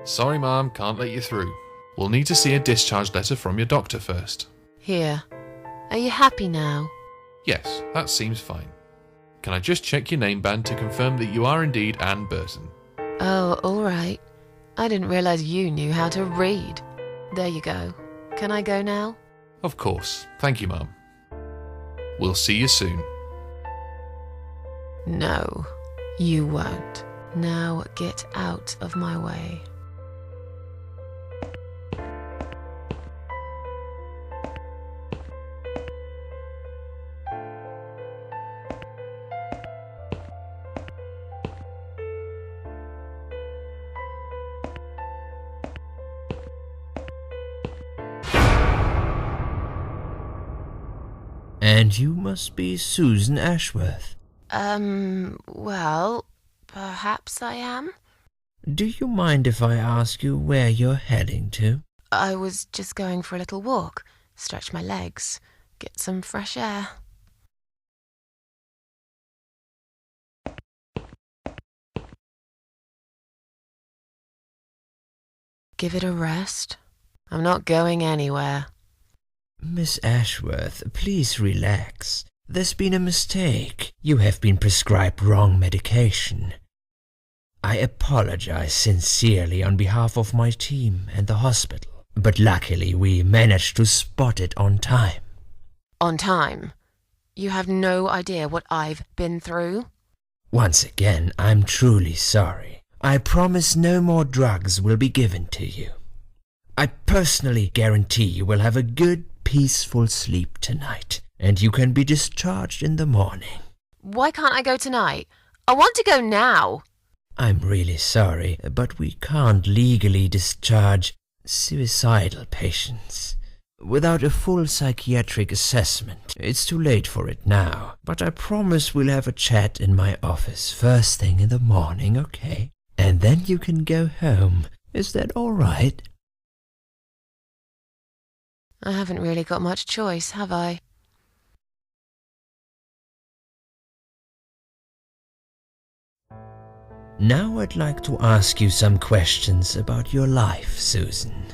Sorry, Mum, can't let you through. We'll need to see a discharge letter from your doctor first. Here. Are you happy now? Yes, that seems fine. Can I just check your name band to confirm that you are indeed Anne Burton? Oh, all right. I didn't realize you knew how to read. There you go. Can I go now? Of course. Thank you, Mum. We'll see you soon. No, you won't. Now get out of my way. And you must be Susan Ashworth. Well, perhaps I am? Do you mind if I ask you where you're heading to? I was just going for a little walk, stretch my legs, get some fresh air. Give it a rest. I'm not going anywhere. Miss Ashworth, please relax. There's been a mistake. You have been prescribed wrong medication. I apologize sincerely on behalf of my team and the hospital, but luckily we managed to spot it on time. On time? You have no idea what I've been through? Once again, I'm truly sorry. I promise no more drugs will be given to you. I personally guarantee you will have a good, peaceful sleep tonight, and you can be discharged in the morning. Why can't I go tonight? I want to go now. I'm really sorry, but we can't legally discharge suicidal patients without a full psychiatric assessment. It's too late for it now, but I promise we'll have a chat in my office first thing in the morning, okay? And then you can go home. Is that all right? I haven't really got much choice, have I? Now I'd like to ask you some questions about your life, Susan.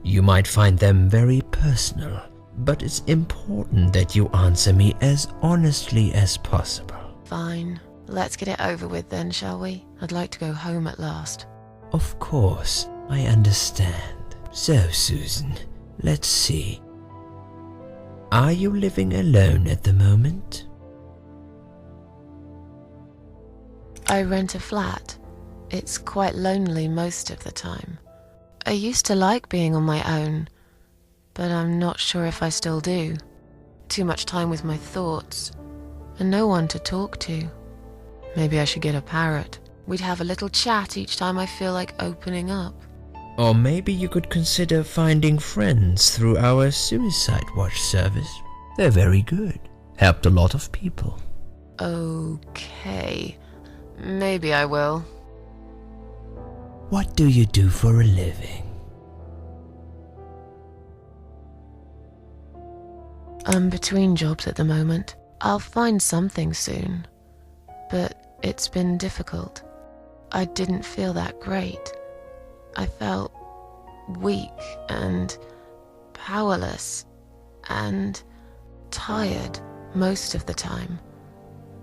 You might find them very personal, but it's important that you answer me as honestly as possible. Fine. Let's get it over with then, shall we? I'd like to go home at last. Of course, I understand. So, Susan, let's see. Are you living alone at the moment? I rent a flat. It's quite lonely most of the time. I used to like being on my own, but I'm not sure if I still do. Too much time with my thoughts, and no one to talk to. Maybe I should get a parrot. We'd have a little chat each time I feel like opening up. Or maybe you could consider finding friends through our Suicide Watch service. They're very good. Helped a lot of people. Okay. Maybe I will. What do you do for a living? I'm between jobs at the moment. I'll find something soon. But it's been difficult. I didn't feel that great. I felt weak and powerless and tired most of the time.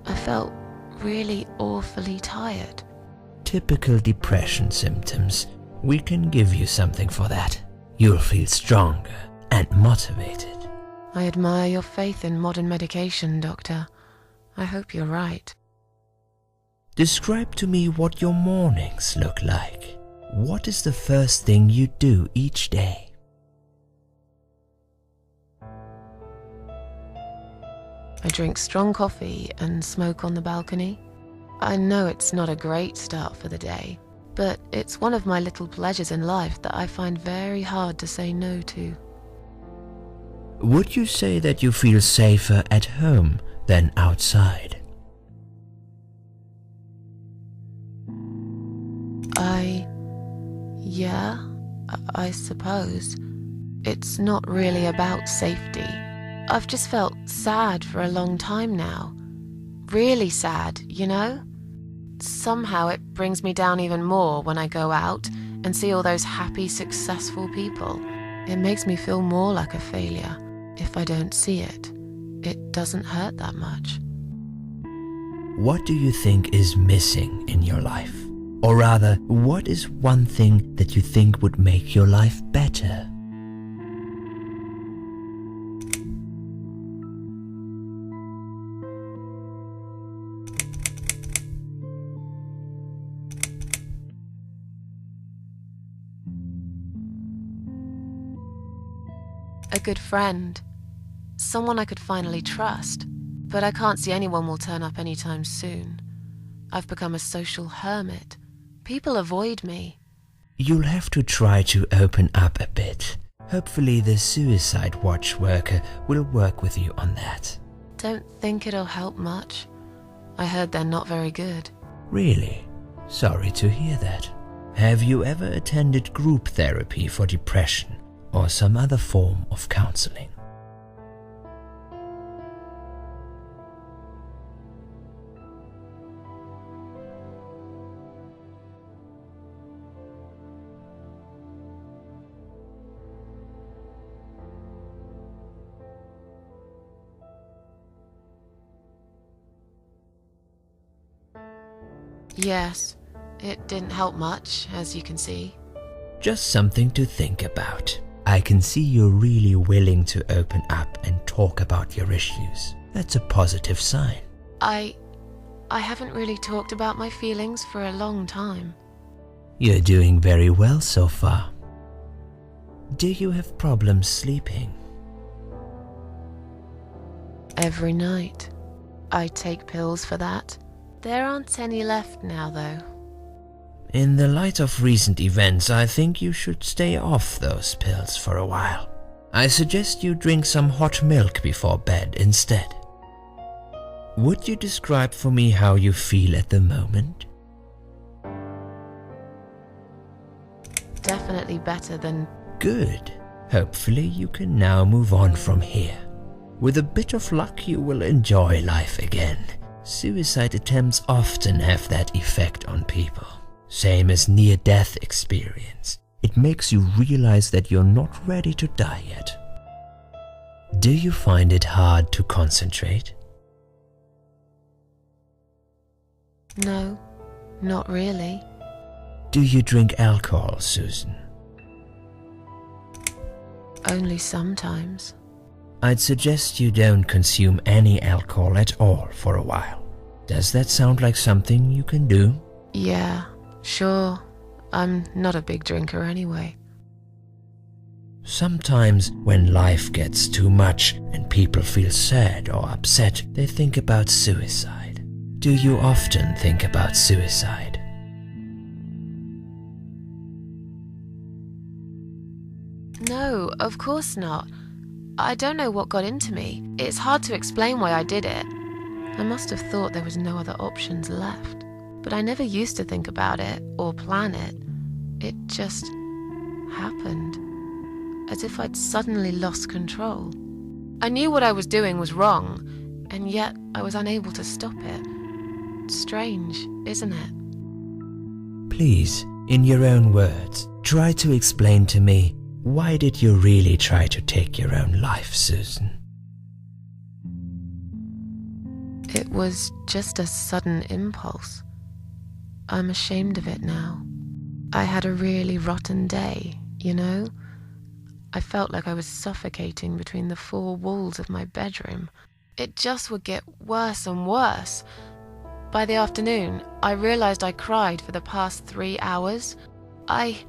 I felt really awfully tired. Typical depression symptoms. We can give you something for that. You'll feel stronger and motivated. I admire your faith in modern medication, Doctor. I hope you're right. Describe to me what your mornings look like. What is the first thing you do each day? I drink strong coffee and smoke on the balcony. I know it's not a great start for the day, but it's one of my little pleasures in life that I find very hard to say no to. Would you say that you feel safer at home than outside? I suppose. It's not really about safety. I've just felt sad for a long time now. Really sad, you know? Somehow it brings me down even more when I go out and see all those happy, successful people, it makes me feel more like a failure. If I don't see it, it doesn't hurt that much. What do you think is missing in your life? Or rather, what is one thing that you think would make your life better? A good friend. Someone I could finally trust. But I can't see anyone will turn up anytime soon. I've become a social hermit. People avoid me. You'll have to try to open up a bit. Hopefully the Suicide Watch worker will work with you on that. Don't think it'll help much. I heard they're not very good. Really? Sorry to hear that. Have you ever attended group therapy for depression or some other form of counseling? Yes, it didn't help much, as you can see. Just something to think about. I can see you're really willing to open up and talk about your issues. That's a positive sign. I haven't really talked about my feelings for a long time. You're doing very well so far. Do you have problems sleeping? Every night. I take pills for that. There aren't any left now, though. In the light of recent events, I think you should stay off those pills for a while. I suggest you drink some hot milk before bed instead. Would you describe for me how you feel at the moment? Definitely better than... Good. Hopefully you can now move on from here. With a bit of luck, you will enjoy life again. Suicide attempts often have that effect on people. Same as near-death experience. It makes you realize that you're not ready to die yet. Do you find it hard to concentrate? No, not really. Do you drink alcohol, Susan? Only sometimes. I'd suggest you don't consume any alcohol at all for a while. Does that sound like something you can do? Yeah, sure. I'm not a big drinker anyway. Sometimes when life gets too much and people feel sad or upset, they think about suicide. Do you often think about suicide? No, of course not. I don't know what got into me. It's hard to explain why I did it. I must have thought there was no other options left. But I never used to think about it or plan it. It just happened. As if I'd suddenly lost control. I knew what I was doing was wrong, and yet I was unable to stop it. Strange, isn't it? Please, in your own words, try to explain to me, why did you really try to take your own life, Susan? It was just a sudden impulse. I'm ashamed of it now. I had a really rotten day, you know? I felt like I was suffocating between the four walls of my bedroom. It just would get worse and worse. By the afternoon, I realized I cried for the past 3 hours. I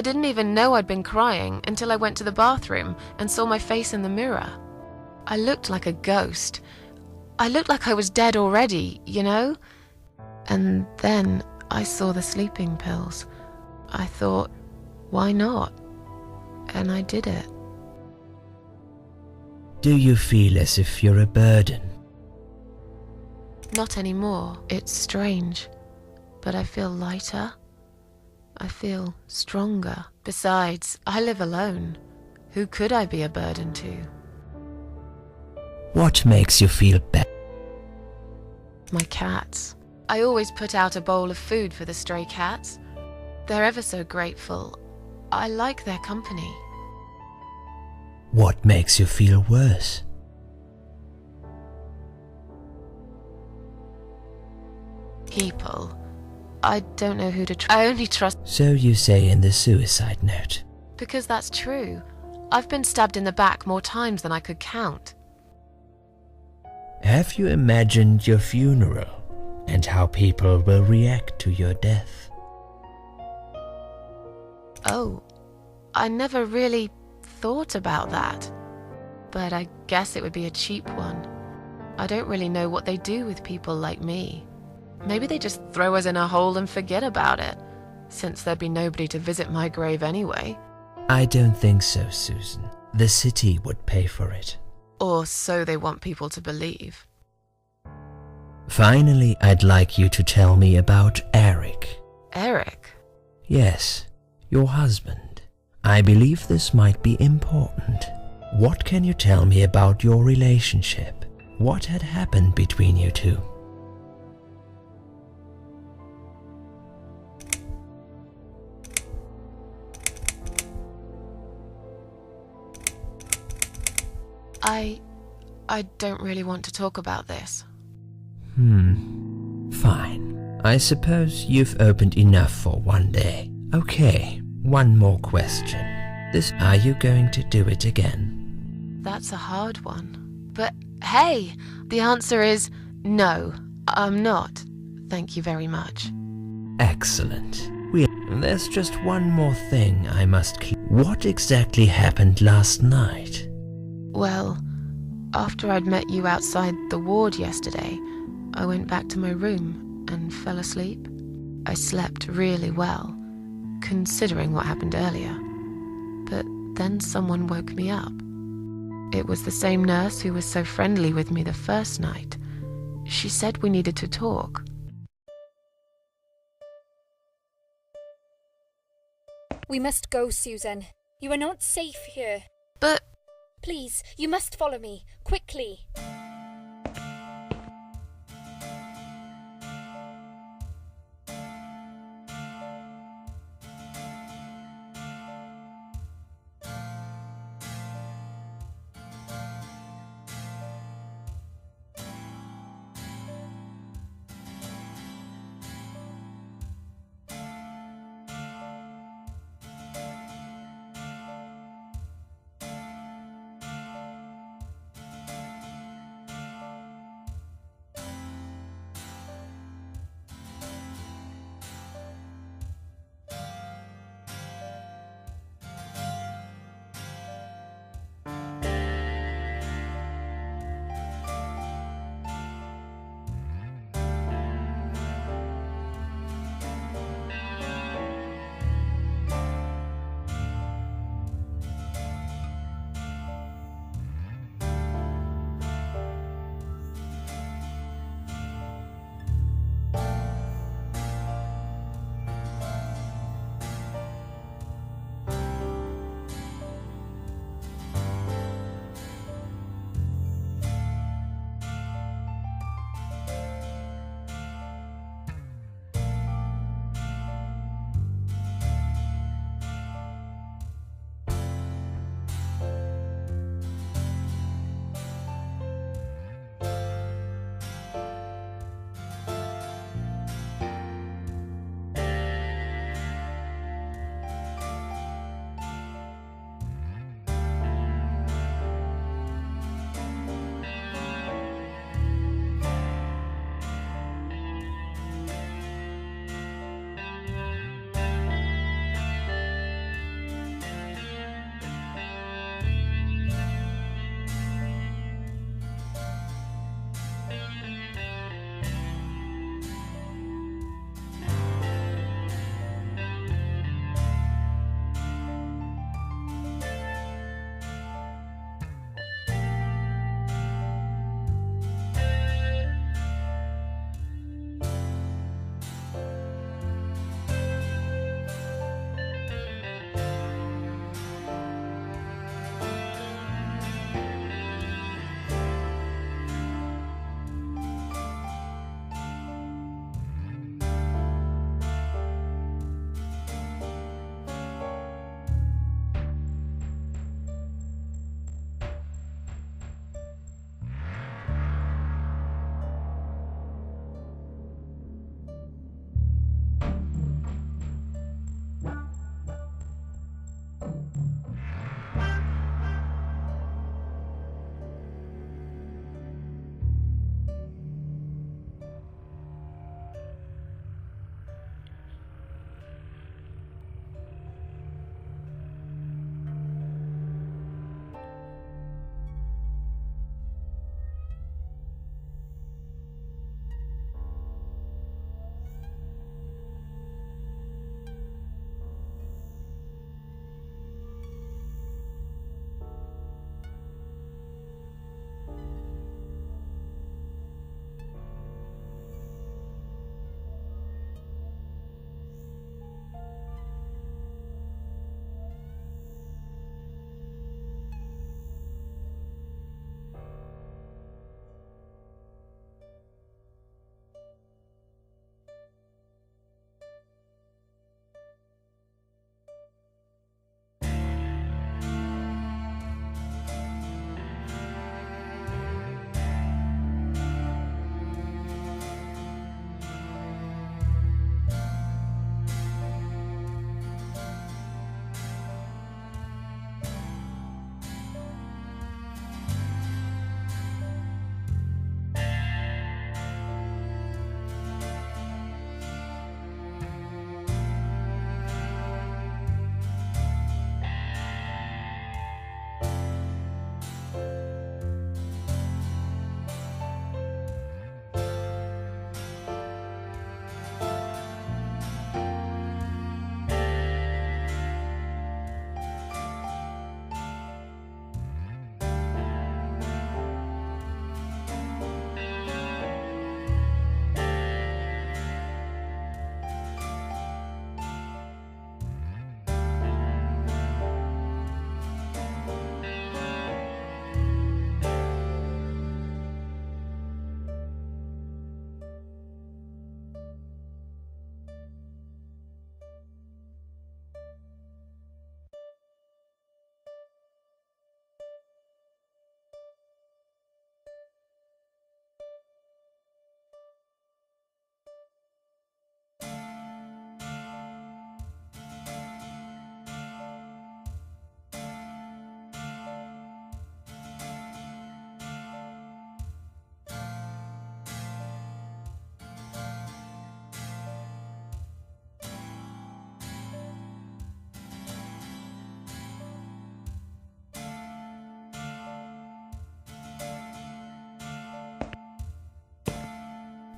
didn't even know I'd been crying until I went to the bathroom and saw my face in the mirror. I looked like a ghost. I looked like I was dead already, you know? And then I saw the sleeping pills. I thought, why not? And I did it. Do you feel as if you're a burden? Not anymore. It's strange. But I feel lighter. I feel stronger. Besides, I live alone. Who could I be a burden to? What makes you feel better? My cats. I always put out a bowl of food for the stray cats. They're ever so grateful. I like their company. What makes you feel worse? People. I don't know who to trust. I only trust So you say in the suicide note. because that's true. I've been stabbed in the back more times than I could count. Have you imagined your funeral and how people will react to your death? Oh, I never really thought about that. But I guess it would be a cheap one. I don't really know what they do with people like me. Maybe they just throw us in a hole and forget about it, since there'd be nobody to visit my grave anyway. I don't think so, Susan. The city would pay for it. Or so they want people to believe. Finally, I'd like you to tell me about Eric. Eric? Yes, your husband. I believe this might be important. What can you tell me about your relationship? What had happened between you two? I don't really want to talk about this. Fine. I suppose you've opened enough for one day. Okay, one more question. Are you going to do it again? That's a hard one. But hey, the answer is no, I'm not. Thank you very much. Excellent. There's just one more thing I must What exactly happened last night? Well, after I'd met you outside the ward yesterday, I went back to my room and fell asleep. I slept really well, considering what happened earlier. But then someone woke me up. It was the same nurse who was so friendly with me the first night. She said we needed to talk. We must go, Susan. You are not safe here. But Please, you must follow me, quickly.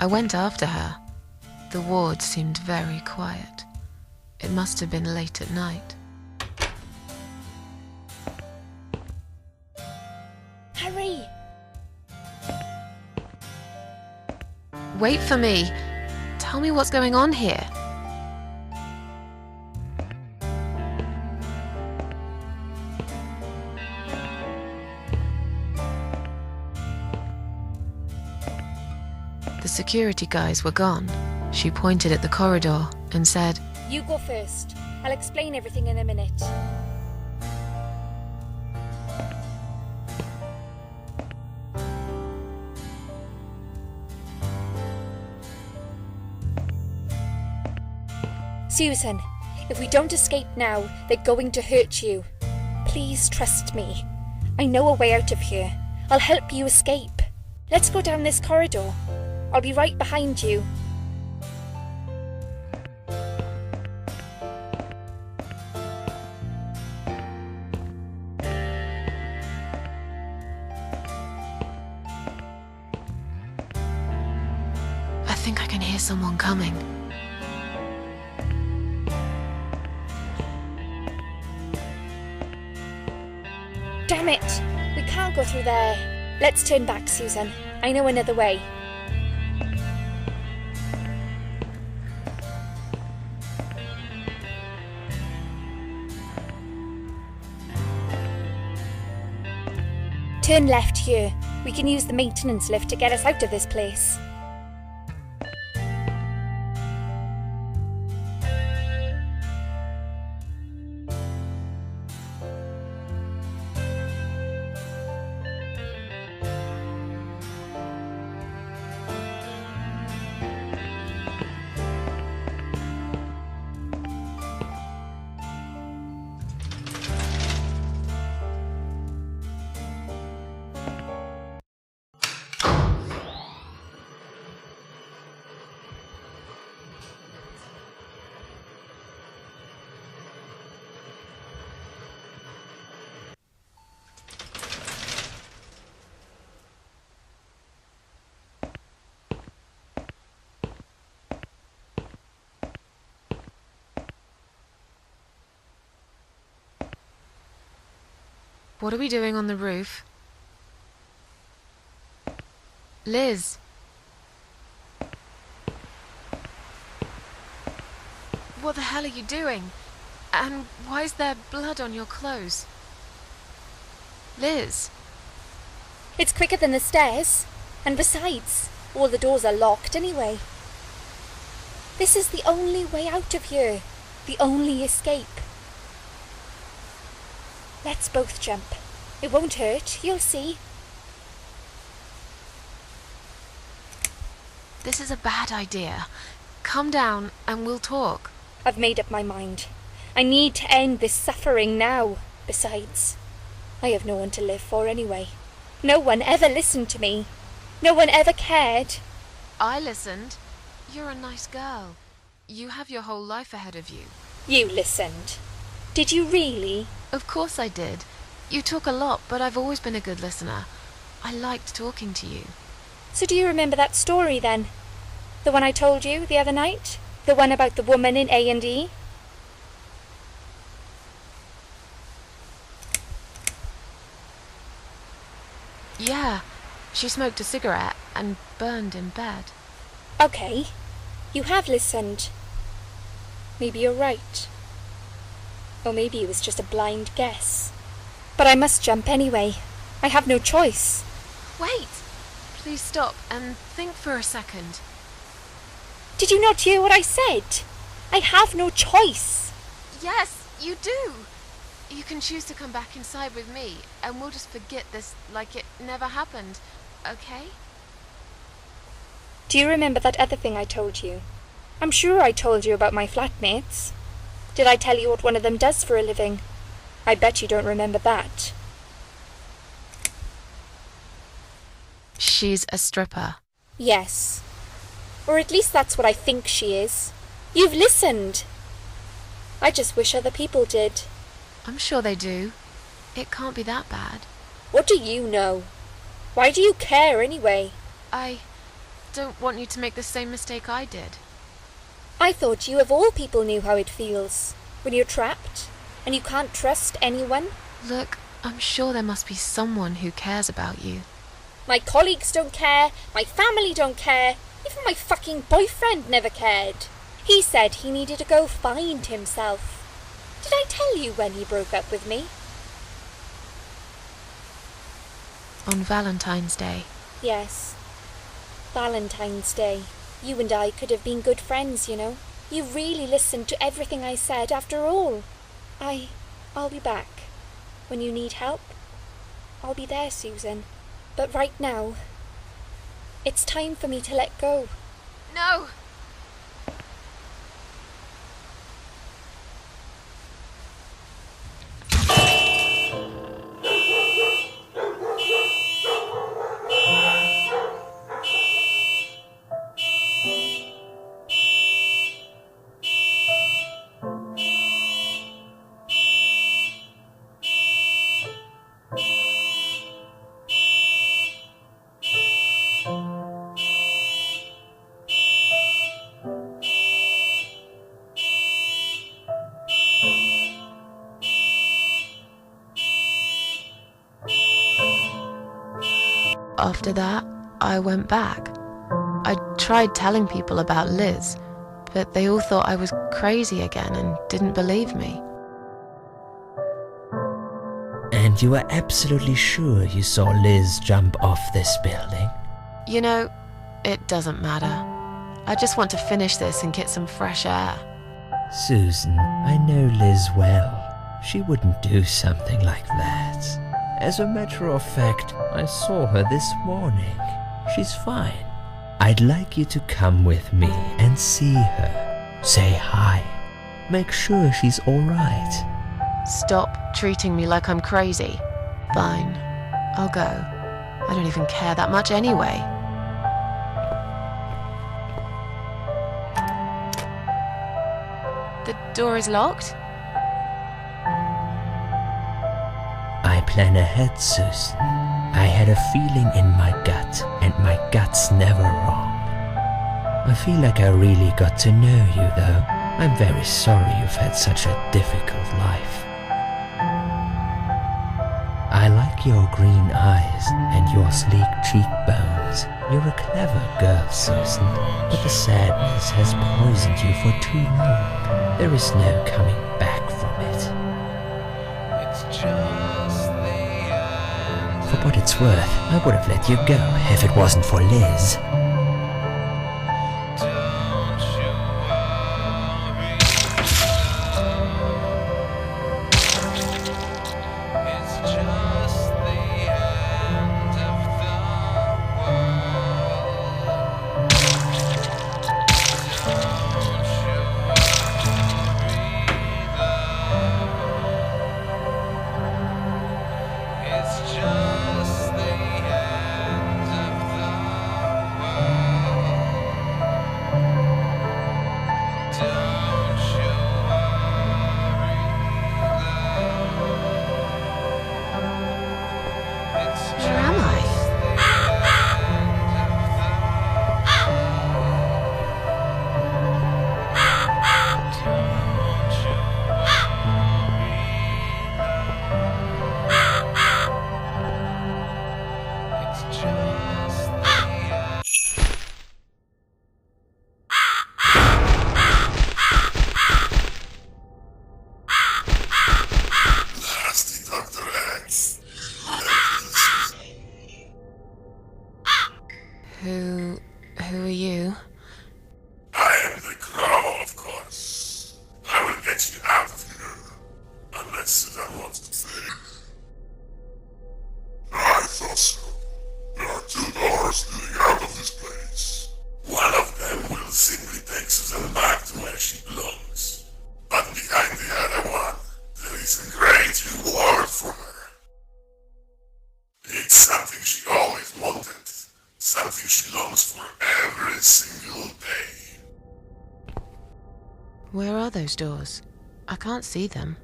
I went after her. The ward seemed very quiet. It must have been late at night. Hurry! Wait for me. Tell me what's going on here. The security guys were gone. She pointed at the corridor and said, You go first. I'll explain everything in a minute. Susan, if we don't escape now, they're going to hurt you. Please trust me. I know a way out of here. I'll help you escape. Let's go down this corridor. I'll be right behind you. I think I can hear someone coming. Damn it! We can't go through there. Let's turn back, Susan. I know another way. Turn left here. We can use the maintenance lift to get us out of this place. What are we doing on the roof? Liz! What the hell are you doing? And why is there blood on your clothes? Liz! It's quicker than the stairs. And besides, all the doors are locked anyway. This is the only way out of here. The only escape. Let's both jump. It won't hurt, you'll see. This is a bad idea. Come down and we'll talk. I've made up my mind. I need to end this suffering now. Besides, I have no one to live for anyway. No one ever listened to me. No one ever cared. I listened. You're a nice girl. You have your whole life ahead of you. You listened. Did you really? Of course I did. You talk a lot, but I've always been a good listener. I liked talking to you. So do you remember that story then? The one I told you the other night? The one about the woman in A&E? Yeah, she smoked a cigarette and burned in bed. Okay, you have listened. Maybe you're right. Or maybe it was just a blind guess. But I must jump anyway. I have no choice. Wait! Please stop and think for a second. Did you not hear what I said? I have no choice. Yes, you do! You can choose to come back inside with me, and we'll just forget this like it never happened, okay? Do you remember that other thing I told you? I'm sure I told you about my flatmates. Did I tell you what one of them does for a living? I bet you don't remember that. She's a stripper. Yes. Or at least that's what I think she is. You've listened. I just wish other people did. I'm sure they do. It can't be that bad. What do you know? Why do you care anyway? I don't want you to make the same mistake I did. I thought you of all people knew how it feels when you're trapped and you can't trust anyone. Look, I'm sure there must be someone who cares about you. My colleagues don't care, my family don't care, even my fucking boyfriend never cared. He said he needed to go find himself. Did I tell you when he broke up with me? On Valentine's Day. Yes. Valentine's Day. You and I could have been good friends, you know. You really listened to everything I said after all. I'll be back. When you need help, I'll be there, Susan. But right now, it's time for me to let go. No! After that, I went back. I tried telling people about Liz, but they all thought I was crazy again and didn't believe me. And you were absolutely sure you saw Liz jump off this building? You know, it doesn't matter. I just want to finish this and get some fresh air. Susan, I know Liz well. She wouldn't do something like that. As a matter of fact, I saw her this morning. She's fine. I'd like you to come with me and see her. Say hi. Make sure she's all right. Stop treating me like I'm crazy. Fine, I'll go. I don't even care that much anyway. The door is locked? I plan ahead, Susan. I had a feeling in my gut, and my gut's never wrong. I feel like I really got to know you, though. I'm very sorry you've had such a difficult life. I like your green eyes and your sleek cheekbones. You're a clever girl, Susan, but the sadness has poisoned you for too long. There is no coming back from it. For what it's worth, I would have let you go if it wasn't for Liz. Who are you? I am the Crow, of course. I will get you out of here. Unless Sudan wants to stay. I thought so. There are 2 doors leading out of this place. One of them will simply take Susan back to where she belongs. But behind the other one, there is a great reward for her. It's something she always wanted. Something she longs for every single day. Where are those doors? I can't see them.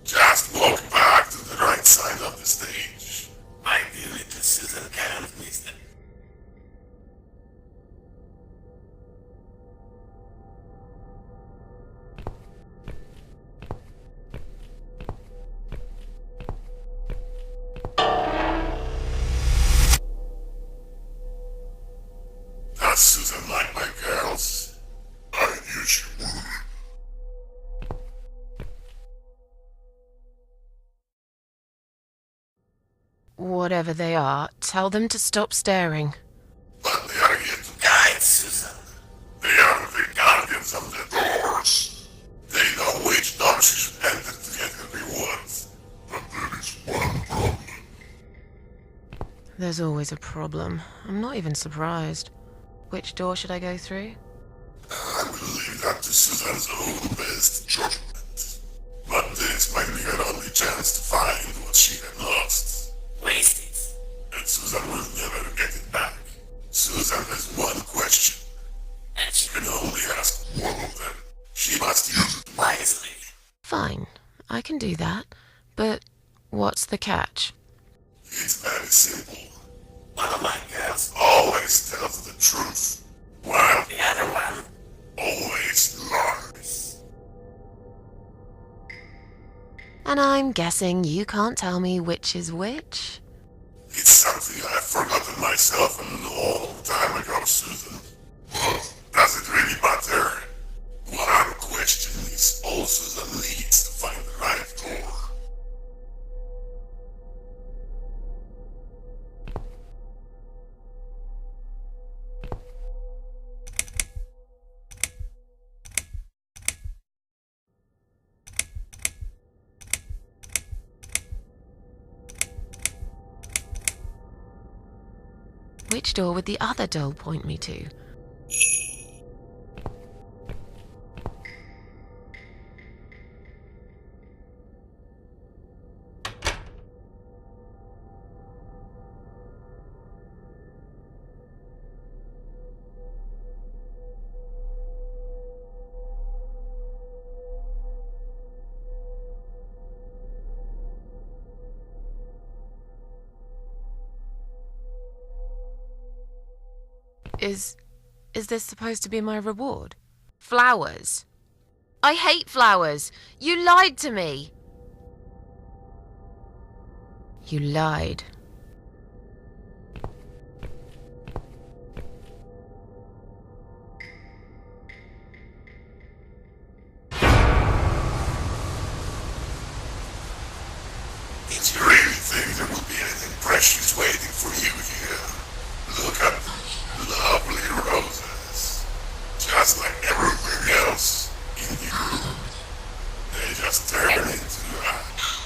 Just walk back to the right side of the stage. My dear little Susan can't miss them. Whatever they are, tell them to stop staring. But they are here to guide, Susan. They are the guardians of the doors. They know which doors you should enter to get the rewards. But there is one problem. There's always a problem. I'm not even surprised. Which door should I go through? I will leave that to Susan's own best judgment. But this might be her only chance to find what she had lost. Waste it. And Susan will never get it back. Susan has one question. And she can only ask one of them. She must use it wisely. Fine, I can do that. But what's the catch? It's very simple. One of my cats always tells the truth, while the other one always lies. And I'm guessing you can't tell me which is which? It's something I've forgotten myself a long time ago, Susan. Well, does it really matter? One question is all Susan needs to find the right door. Which door would the other doll point me to? Is this supposed to be my reward? Flowers? I hate flowers! You lied to me! You lied. Did you really think there would be anything precious waiting for you here? Look at the lovely roses. Just like everything else in the room. They just turn into ash.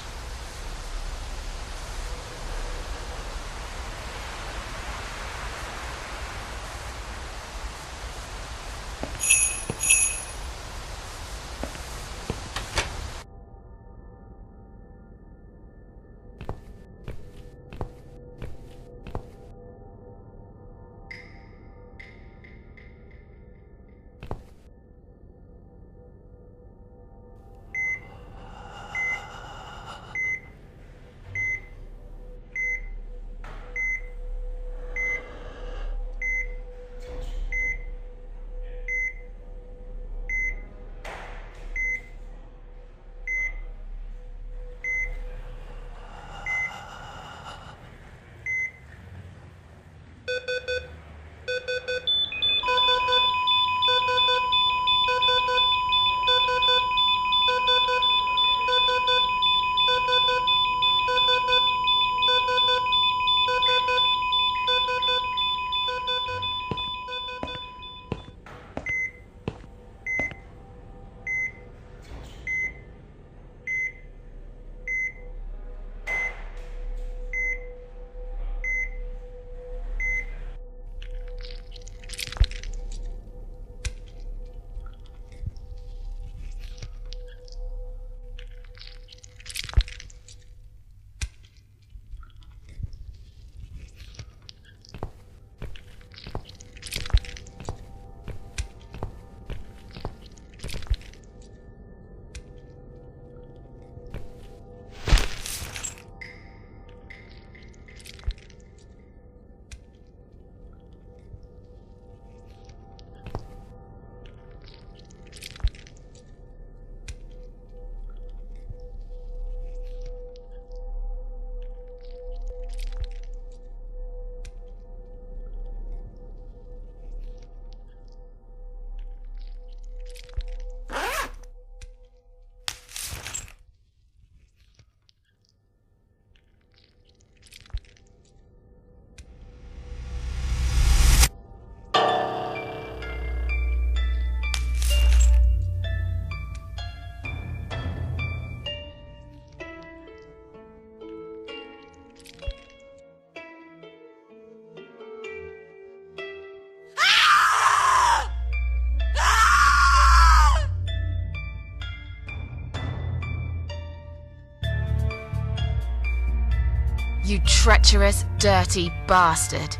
You treacherous, dirty bastard.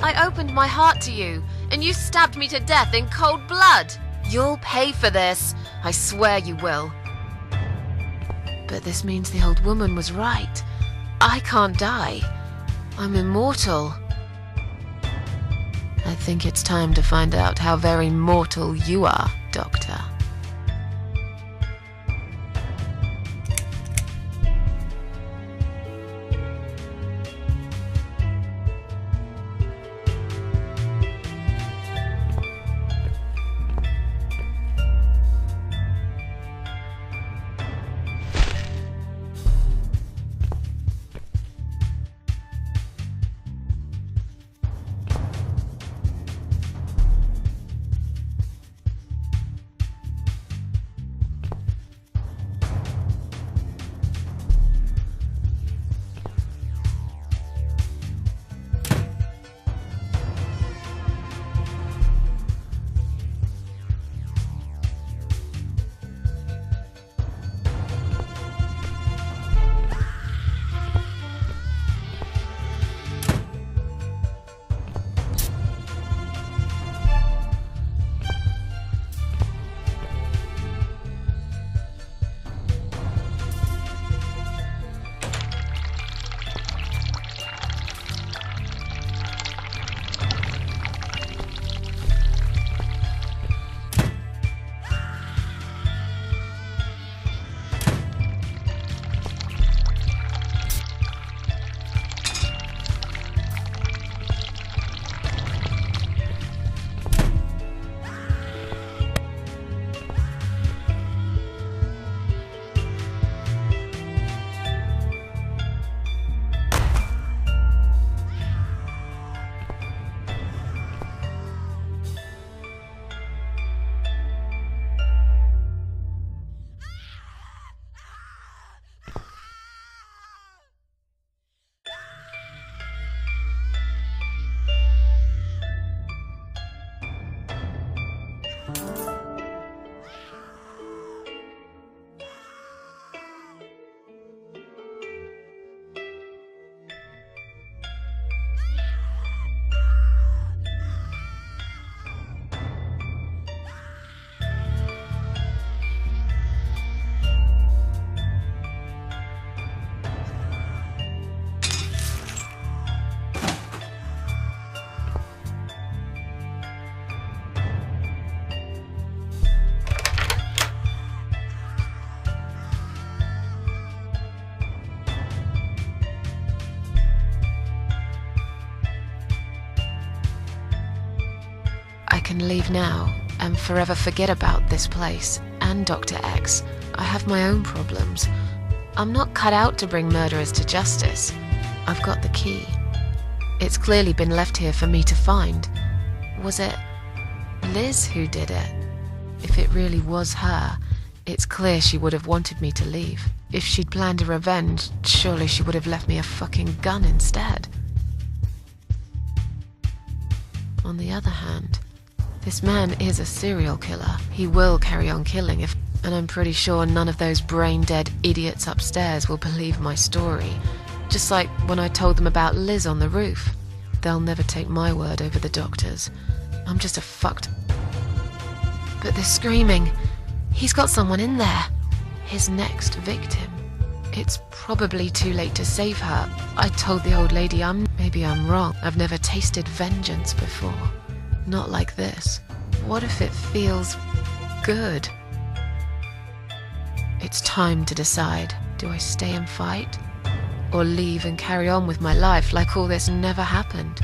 I opened my heart to you, and you stabbed me to death in cold blood. You'll pay for this. I swear you will. But this means the old woman was right. I can't die. I'm immortal. I think it's time to find out how very mortal you are, Doctor. I can leave now and forever forget about this place and Dr. X. I have my own problems. I'm not cut out to bring murderers to justice. I've got the key. It's clearly been left here for me to find. Was it Liz who did it? If it really was her, it's clear she would have wanted me to leave. If she'd planned a revenge, surely she would have left me a fucking gun instead. On the other hand, this man is a serial killer. He will carry on killing and I'm pretty sure none of those brain-dead idiots upstairs will believe my story. Just like when I told them about Liz on the roof. They'll never take my word over the doctor's. I'm just a fucked... But they're screaming. He's got someone in there. His next victim. It's probably too late to save her. I told the old lady maybe I'm wrong. I've never tasted vengeance before. Not like this. What if it feels good? It's time to decide. Do I stay and fight? Or leave and carry on with my life like all this never happened?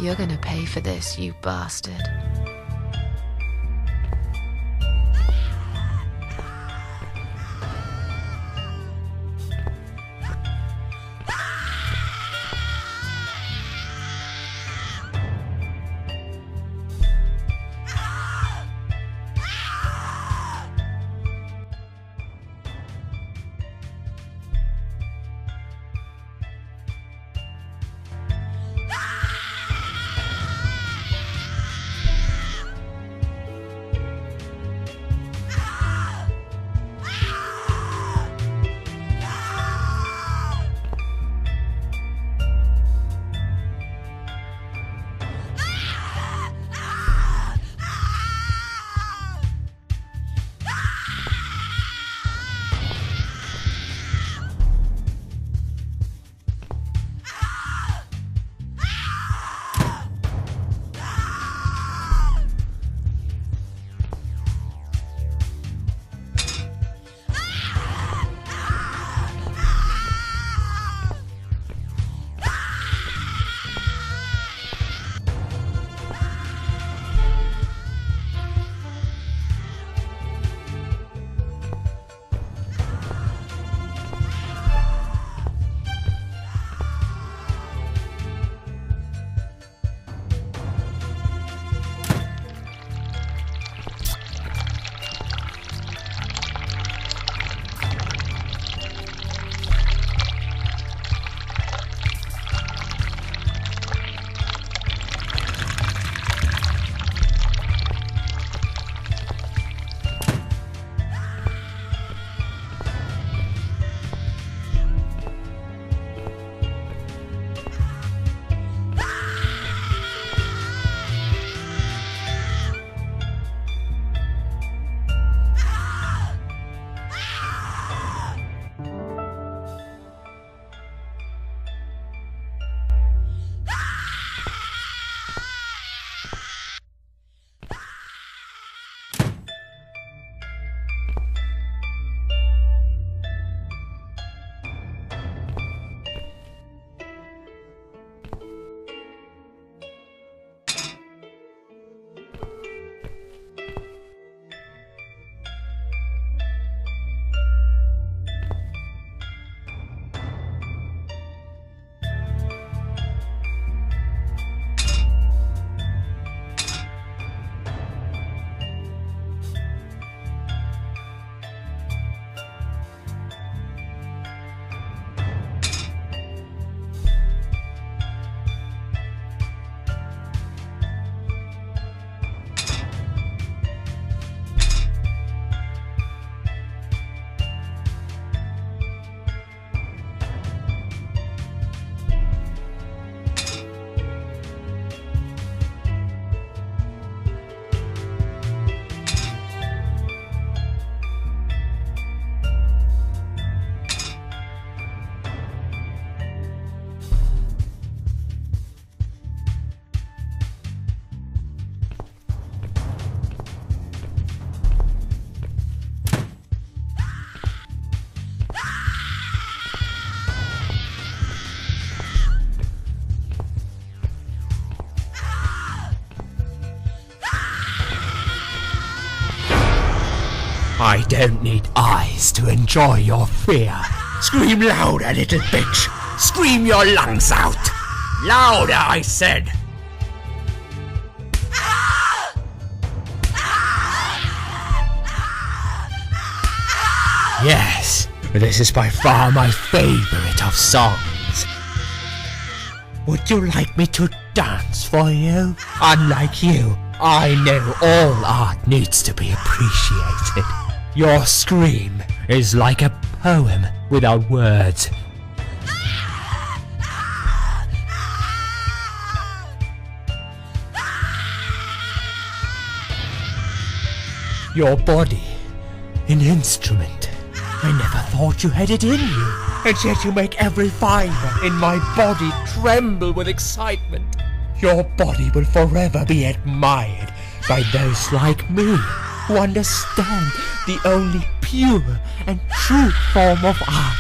You're gonna pay for this, you bastard. I don't need eyes to enjoy your fear. Scream louder, little bitch! Scream your lungs out! Louder, I said! Yes, this is by far my favorite of songs. Would you like me to dance for you? Unlike you, I know all art needs to be appreciated. Your scream is like a poem without words. Your body, an instrument. I never thought you had it in you, and yet you make every fiber in my body tremble with excitement. Your body will forever be admired by those like me who understand the only pure and true form of art.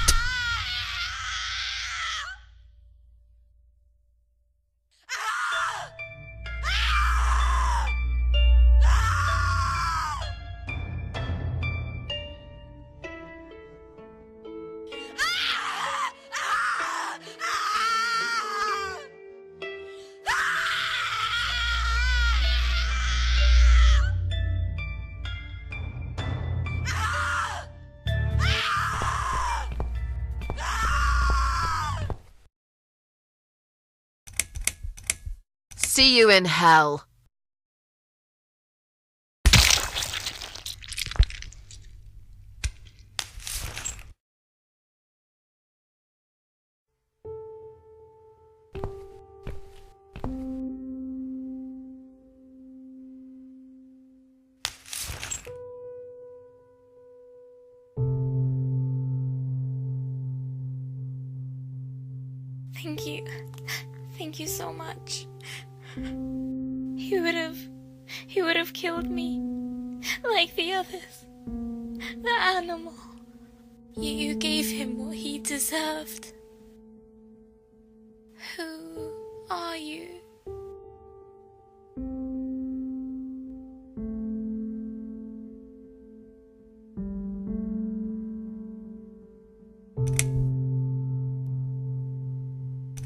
See you in hell. Thank you. Thank you so much. He would have killed me. Like the others. The animal. You gave him what he deserved. Who are you?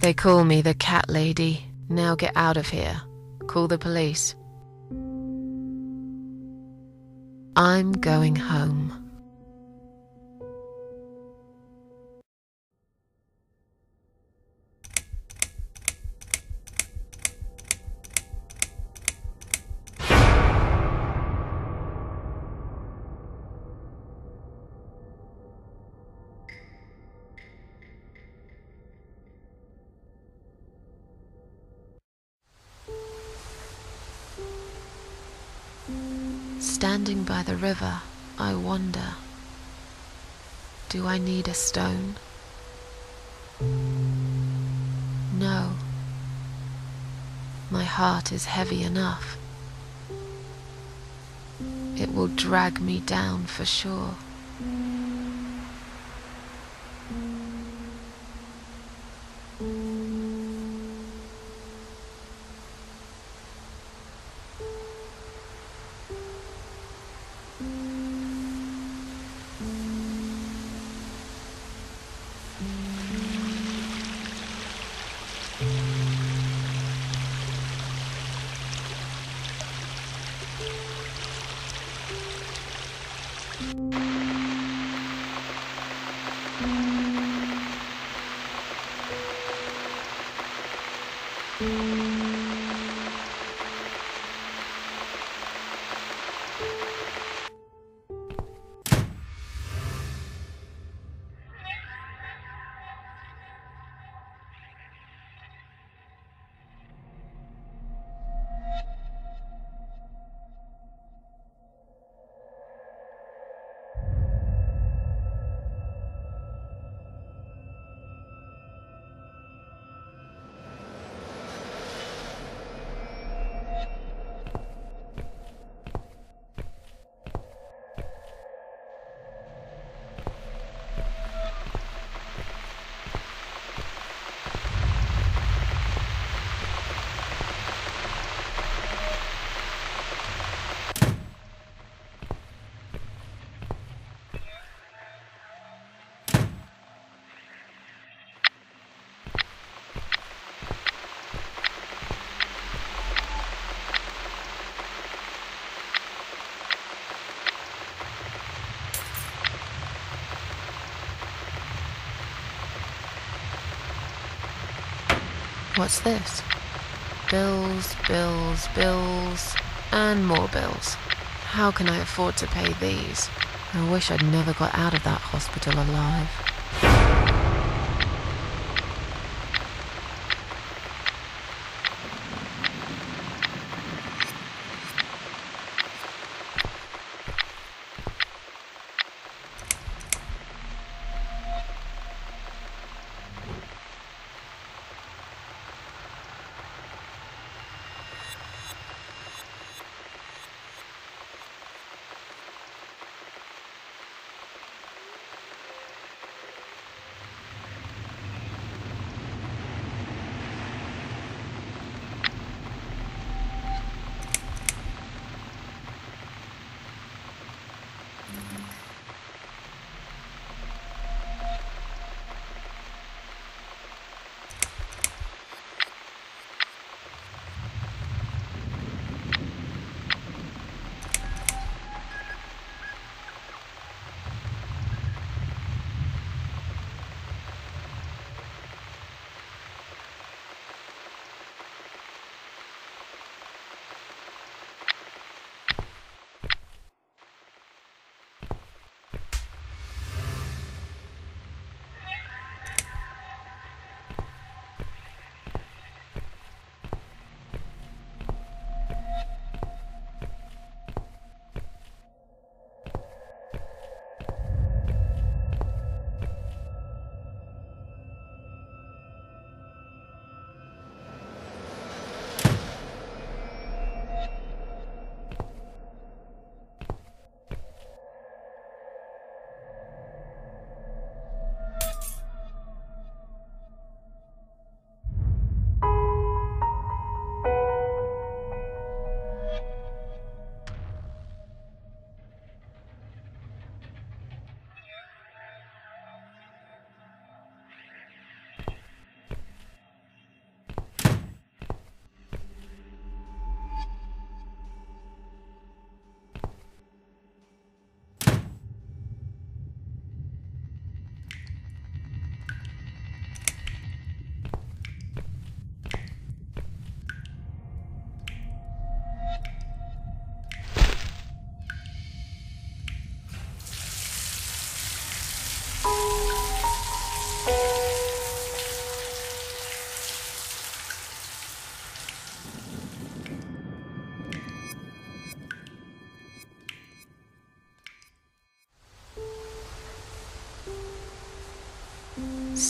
They call me the Cat Lady. Now get out of here. Call the police. I'm going home. Standing by the river, I wonder, do I need a stone? No. My heart is heavy enough. It will drag me down for sure. What's this? Bills, bills, bills, and more bills. How can I afford to pay these? I wish I'd never got out of that hospital alive.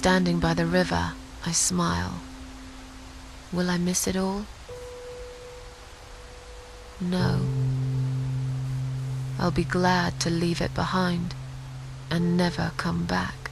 Standing by the river, I smile. Will I miss it all? No. I'll be glad to leave it behind and never come back.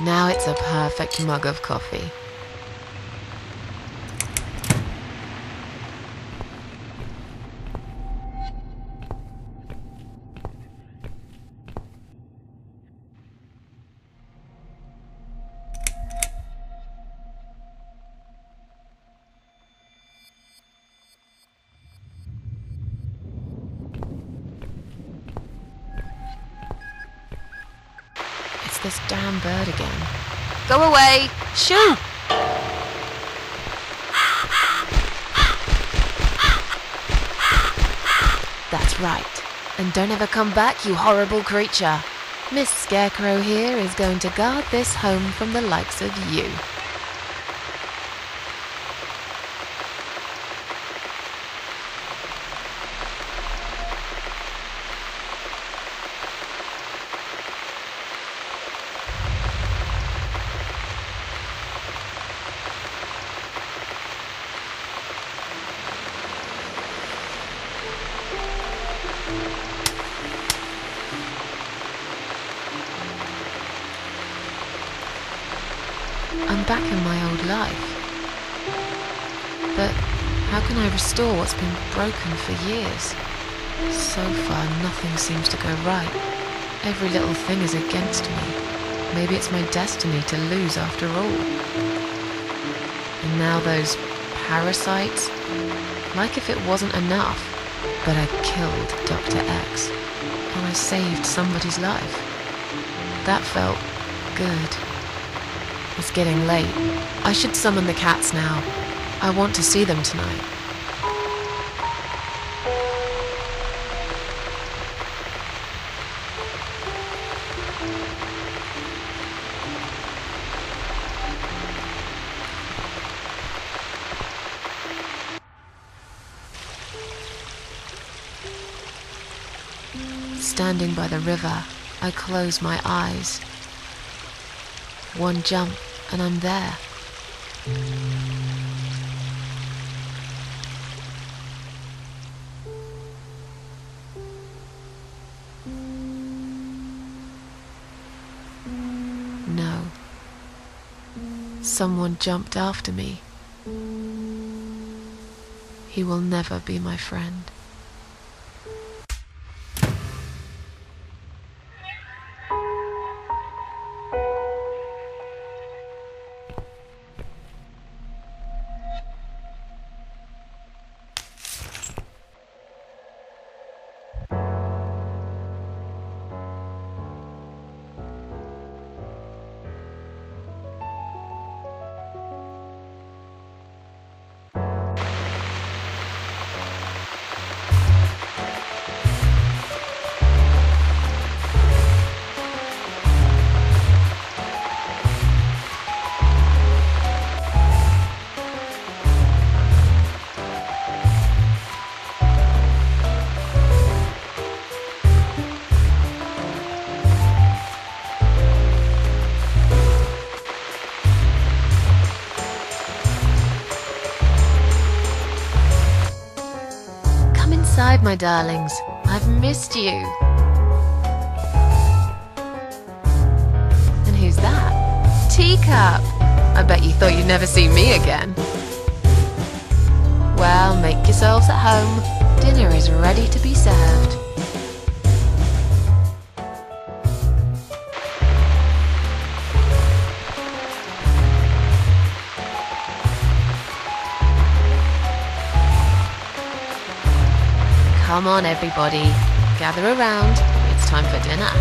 Now it's a perfect mug of coffee. It's this damn bird again. Go away! Shoo! That's right. And don't ever come back, you horrible creature. Miss Scarecrow here is going to guard this home from the likes of you. I'm back in my old life. But how can I restore what's been broken for years? So far, nothing seems to go right. Every little thing is against me. Maybe it's my destiny to lose after all. And now those parasites? Like if it wasn't enough. But I killed Dr. X. And I saved somebody's life. That felt good. It's getting late. I should summon the cats now. I want to see them tonight. Standing by the river, I close my eyes. One jump, and I'm there. No. Someone jumped after me. He will never be my friend. Inside, my darlings. I've missed you. And who's that? Teacup! I bet you thought you'd never see me again. Well, make yourselves at home. Dinner is ready to be served. Come on, everybody. Gather around. It's time for dinner.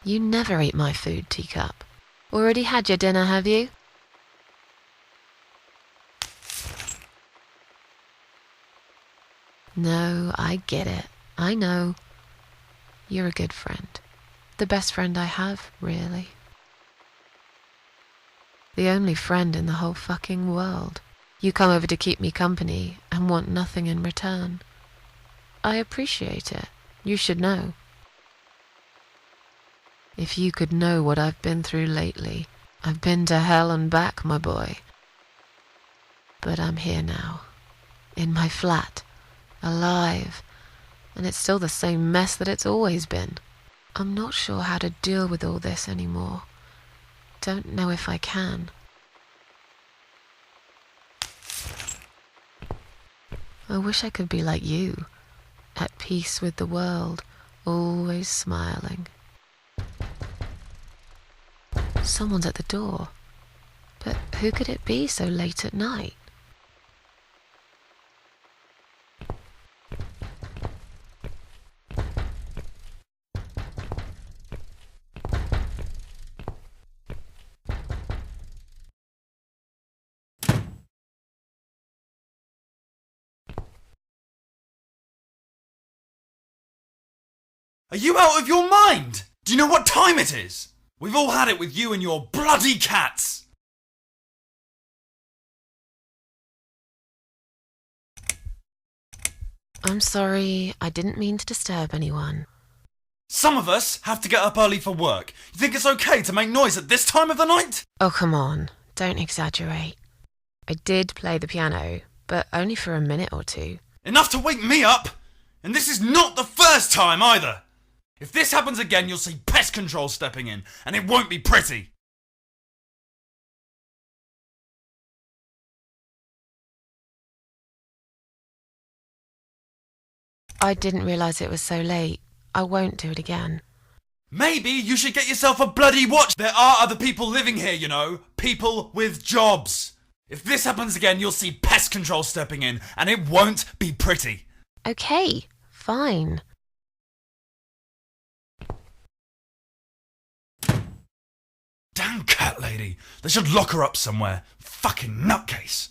You never eat my food, Teacup. Already had your dinner, have you? No, I get it. I know. You're a good friend. The best friend I have, really. The only friend in the whole fucking world. You come over to keep me company and want nothing in return. I appreciate it. You should know. If you could know what I've been through lately. I've been to hell and back, my boy. But I'm here now. In my flat. Alive. And it's still the same mess that it's always been. I'm not sure how to deal with all this anymore. Don't know if I can. I wish I could be like you. At peace with the world. Always smiling. Someone's at the door. But who could it be so late at night? Are you out of your mind? Do you know what time it is? We've all had it with you and your bloody cats! I'm sorry, I didn't mean to disturb anyone. Some of us have to get up early for work. You think it's okay to make noise at this time of the night? Oh, come on, don't exaggerate. I did play the piano, but only for a minute or two. Enough to wake me up! And this is not the first time either! If this happens again, you'll see pest control stepping in, and it won't be pretty! I didn't realise it was so late. I won't do it again. Maybe you should get yourself a bloody watch! There are other people living here, you know. People with jobs. If this happens again, you'll see pest control stepping in, and it won't be pretty. Okay, fine. Damn cat lady. They should lock her up somewhere. Fucking nutcase.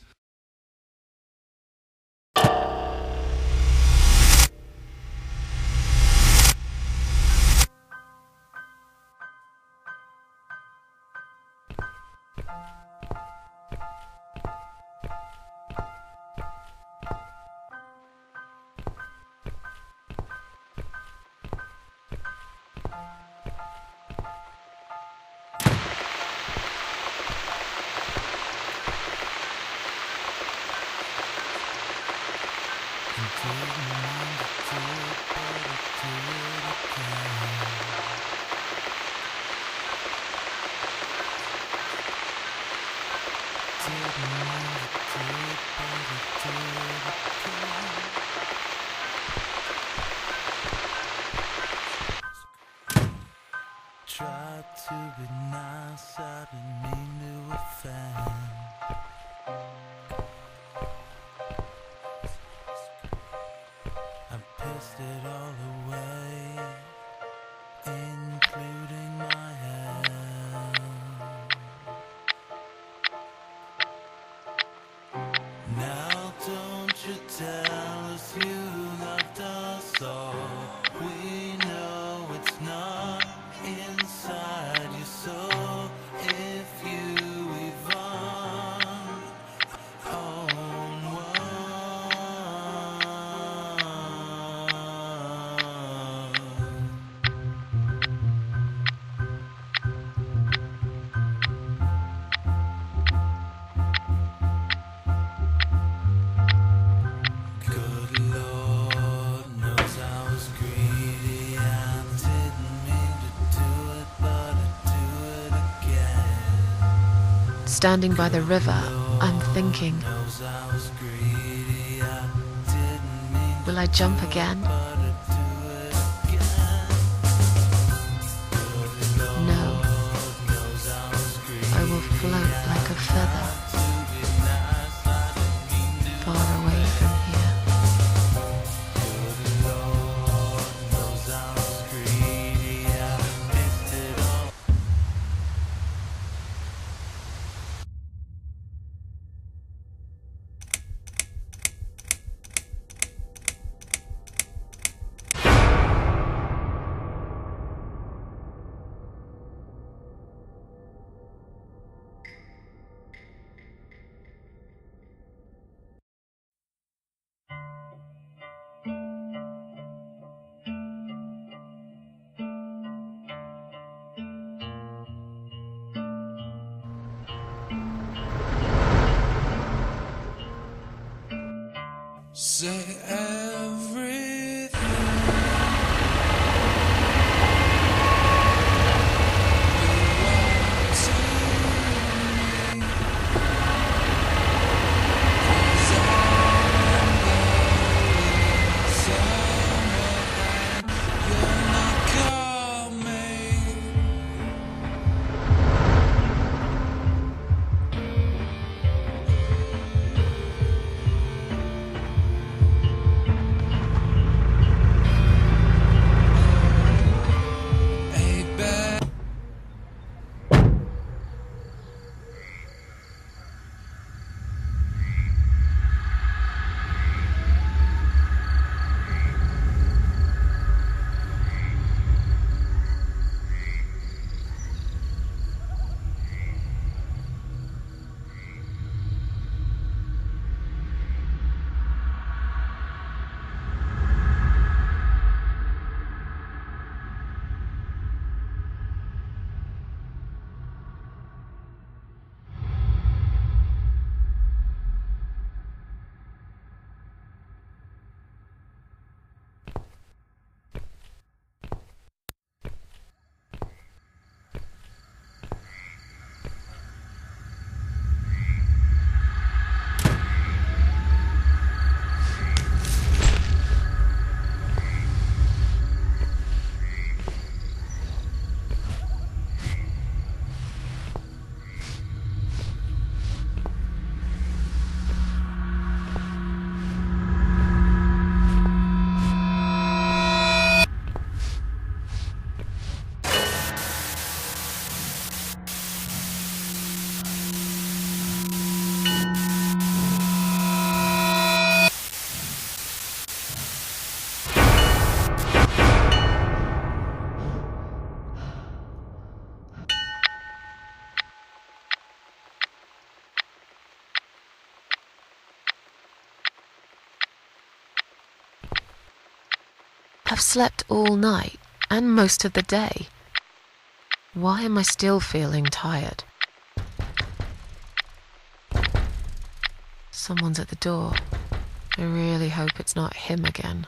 Tried to be nice, I didn't mean to offend. I pissed it all away, including my hand. Now don't you tell us you loved us all. We know it's not inside your soul. If you even own one. Good Lord knows I was greedy. I didn't mean to do it, but I do it again. Standing by the river, I'm thinking, Knows I was greedy. I didn't mean to, will I jump again? but I do it again. Good No, Lord knows I was greedy. I will float like a feather, To be nice, I didn't mean to. far away from here. Good Lord knows I was greedy. I missed it say everything. I've slept all night and most of the day. Why am I still feeling tired? Someone's at the door. I really hope it's not him again.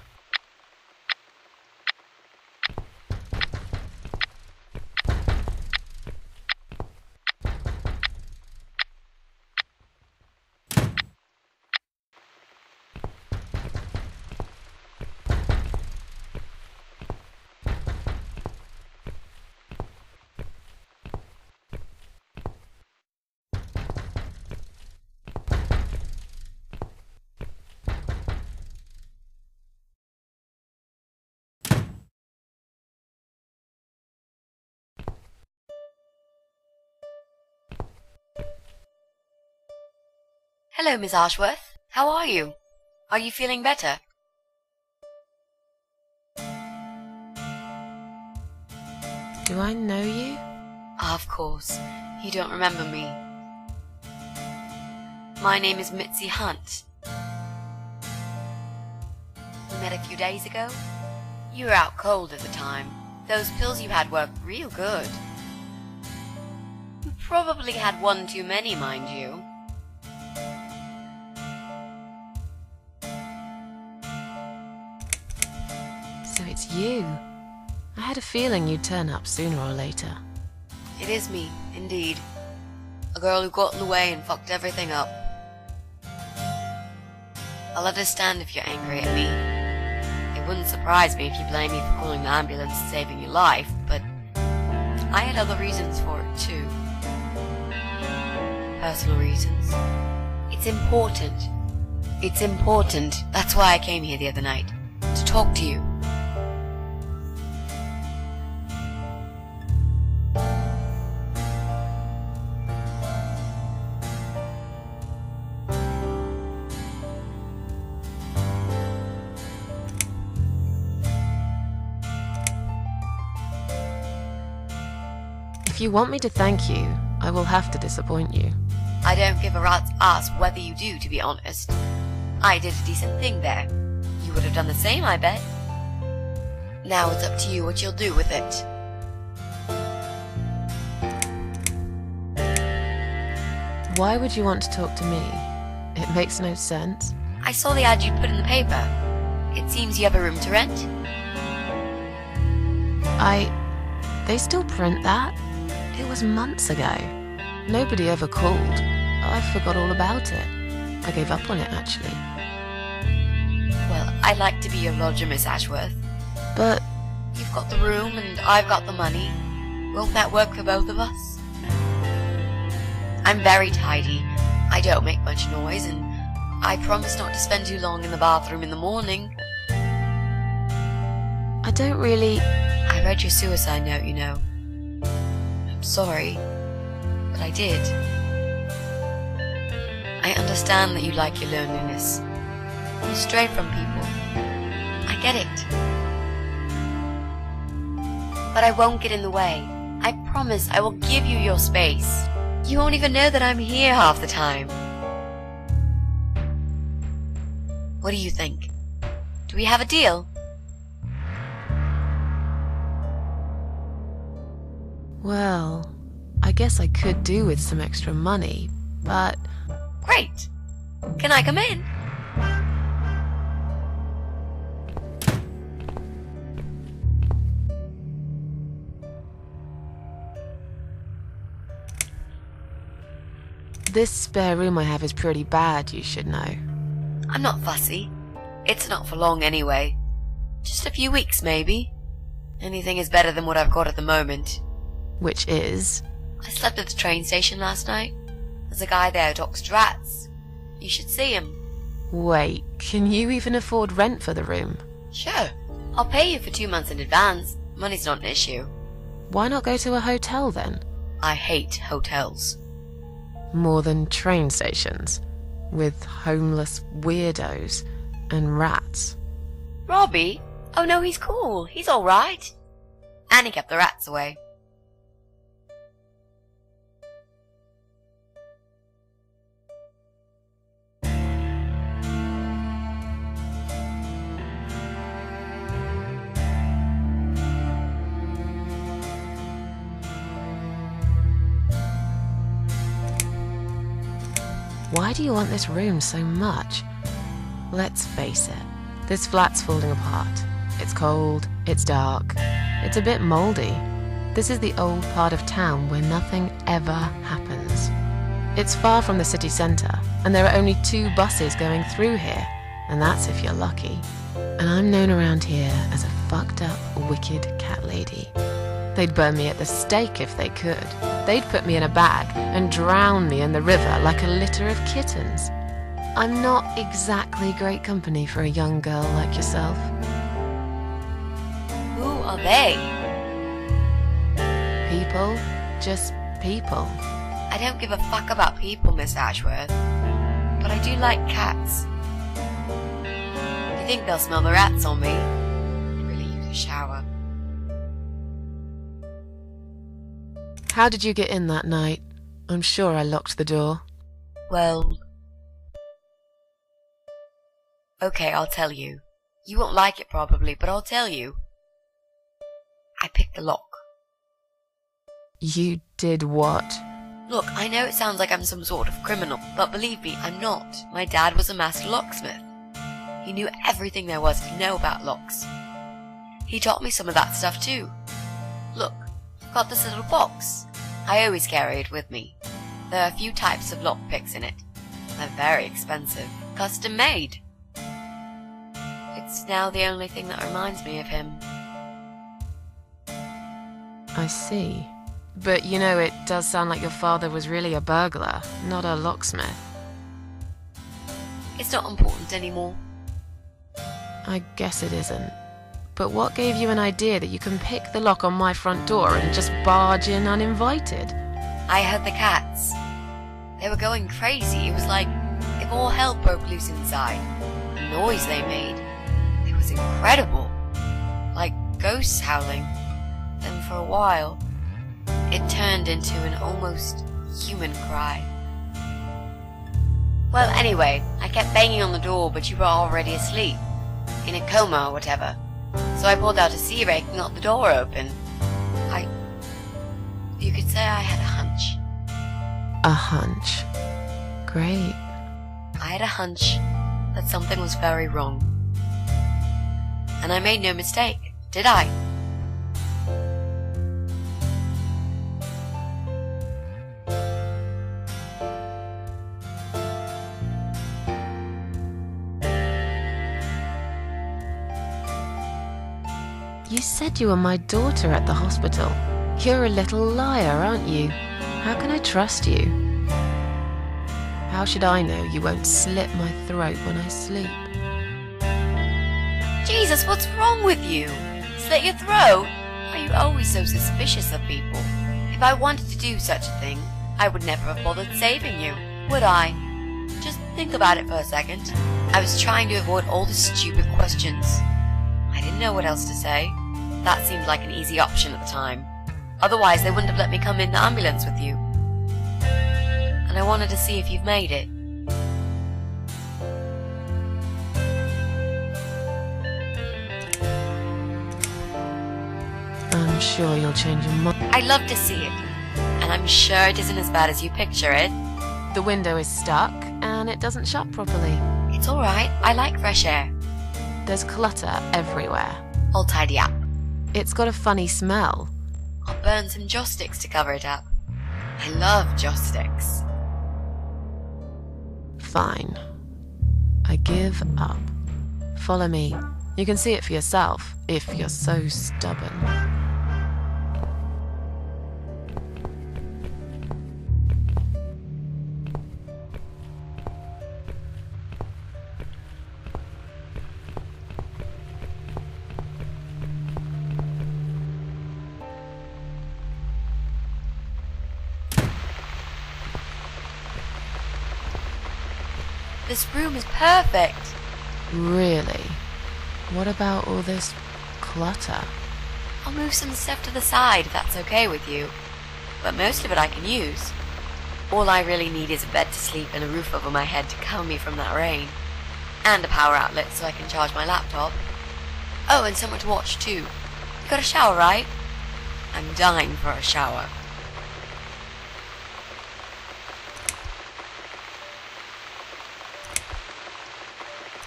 Hello, Miss Ashworth. How are you? Are you feeling better? Do I know you? Of course. You don't remember me. My name is Mitzi Hunt. We met a few days ago. You were out cold at the time. Those pills you had worked real good. You probably had one too many, mind you. So it's you. I had a feeling you'd turn up sooner or later. It is me, indeed. A girl who got in the way and fucked everything up. I'll understand if you're angry at me. It wouldn't surprise me if you blame me for calling the ambulance and saving your life, but I had other reasons for it too. Personal reasons. It's important. It's important. That's why I came here the other night. To talk to you. If you want me to thank you, I will have to disappoint you. I don't give a rat's ass whether you do, to be honest. I did a decent thing there. You would have done the same, I bet. Now it's up to you what you'll do with it. Why would you want to talk to me? It makes no sense. I saw the ad you put in the paper. It seems you have a room to rent. They still print that? It was months ago. Nobody ever called. I forgot all about it. I gave up on it, actually. Well, I'd like to be your lodger, Miss Ashworth. But You've got the room and I've got the money. Won't that work for both of us? I'm very tidy. I don't make much noise, and I promise not to spend too long in the bathroom in the morning. I don't really... I read your suicide note, you know. I'm sorry, but I did. I understand that you like your loneliness. You stray from people. I get it. But I won't get in the way. I promise I will give you your space. You won't even know that I'm here half the time. What do you think? Do we have a deal? Well, I guess I could do with some extra money, but... Great! Can I come in? This spare room I have is pretty bad, you should know. I'm not fussy. It's not for long anyway. Just a few weeks, maybe. Anything is better than what I've got at the moment. Which is? I slept at the train station last night. There's a guy there who talks to rats. You should see him. Wait, can you even afford rent for the room? Sure. I'll pay you for 2 months in advance. Money's not an issue. Why not go to a hotel then? I hate hotels. More than train stations, with homeless weirdos and rats. Robbie? Oh no, he's cool. He's alright. And he kept the rats away. Why do you want this room so much? Let's face it, this flat's falling apart. It's cold, it's dark, it's a bit mouldy. This is the old part of town where nothing ever happens. It's far from the city centre, and there are only 2 buses going through here, and that's if you're lucky. And I'm known around here as a fucked up, wicked cat lady. They'd burn me at the stake if they could. They'd put me in a bag and drown me in the river like a litter of kittens. I'm not exactly great company for a young girl like yourself. Who are they? People, just people. I don't give a fuck about people, Miss Ashworth. But I do like cats. Do you think they'll smell the rats on me? I'd really use a shower. How did you get in that night? I'm sure I locked the door. Well... Okay, I'll tell you. You won't like it probably, but I'll tell you. I picked the lock. You did what? Look, I know it sounds like I'm some sort of criminal, but believe me, I'm not. My dad was a master locksmith. He knew everything there was to know about locks. He taught me some of that stuff too. Look, I've got this little box. I always carry it with me. There are a few types of lockpicks in it. They're very expensive. Custom made. It's now the only thing that reminds me of him. I see. But you know, it does sound like your father was really a burglar, not a locksmith. It's not important anymore. I guess it isn't. But what gave you an idea that you can pick the lock on my front door and just barge in uninvited? I heard the cats. They were going crazy. It was like if all hell broke loose inside. The noise they made. It was incredible. Like ghosts howling. Then for a while, it turned into an almost human cry. Well, anyway, I kept banging on the door, but you were already asleep. In a coma or whatever. So I pulled out a sea rake and got the door open. You could say I had a hunch. A hunch. Great. I had a hunch that something was very wrong. And I made no mistake, did I? You said you were my daughter at the hospital. You're a little liar, aren't you? How can I trust you? How should I know you won't slit my throat when I sleep? Jesus, what's wrong with you? Slit your throat? Are you always so suspicious of people? If I wanted to do such a thing, I would never have bothered saving you, would I? Just think about it for a second. I was trying to avoid all the stupid questions. I didn't know what else to say. That seemed like an easy option at the time. Otherwise, they wouldn't have let me come in the ambulance with you. And I wanted to see if you've made it. I'm sure you'll change your mind. I'd love to see it. And I'm sure it isn't as bad as you picture it. The window is stuck and it doesn't shut properly. It's alright. I like fresh air. There's clutter everywhere. I'll tidy up. It's got a funny smell. I'll burn some joss sticks to cover it up. I love joss sticks. Fine. I give up. Follow me. You can see it for yourself, if you're so stubborn. This room is perfect. Really? What about all this clutter? I'll move some stuff to the side if that's okay with you. But most of it I can use. All I really need is a bed to sleep and a roof over my head to cover me from that rain. And a power outlet so I can charge my laptop. Oh, and somewhere to watch too. You got a shower, right? I'm dying for a shower.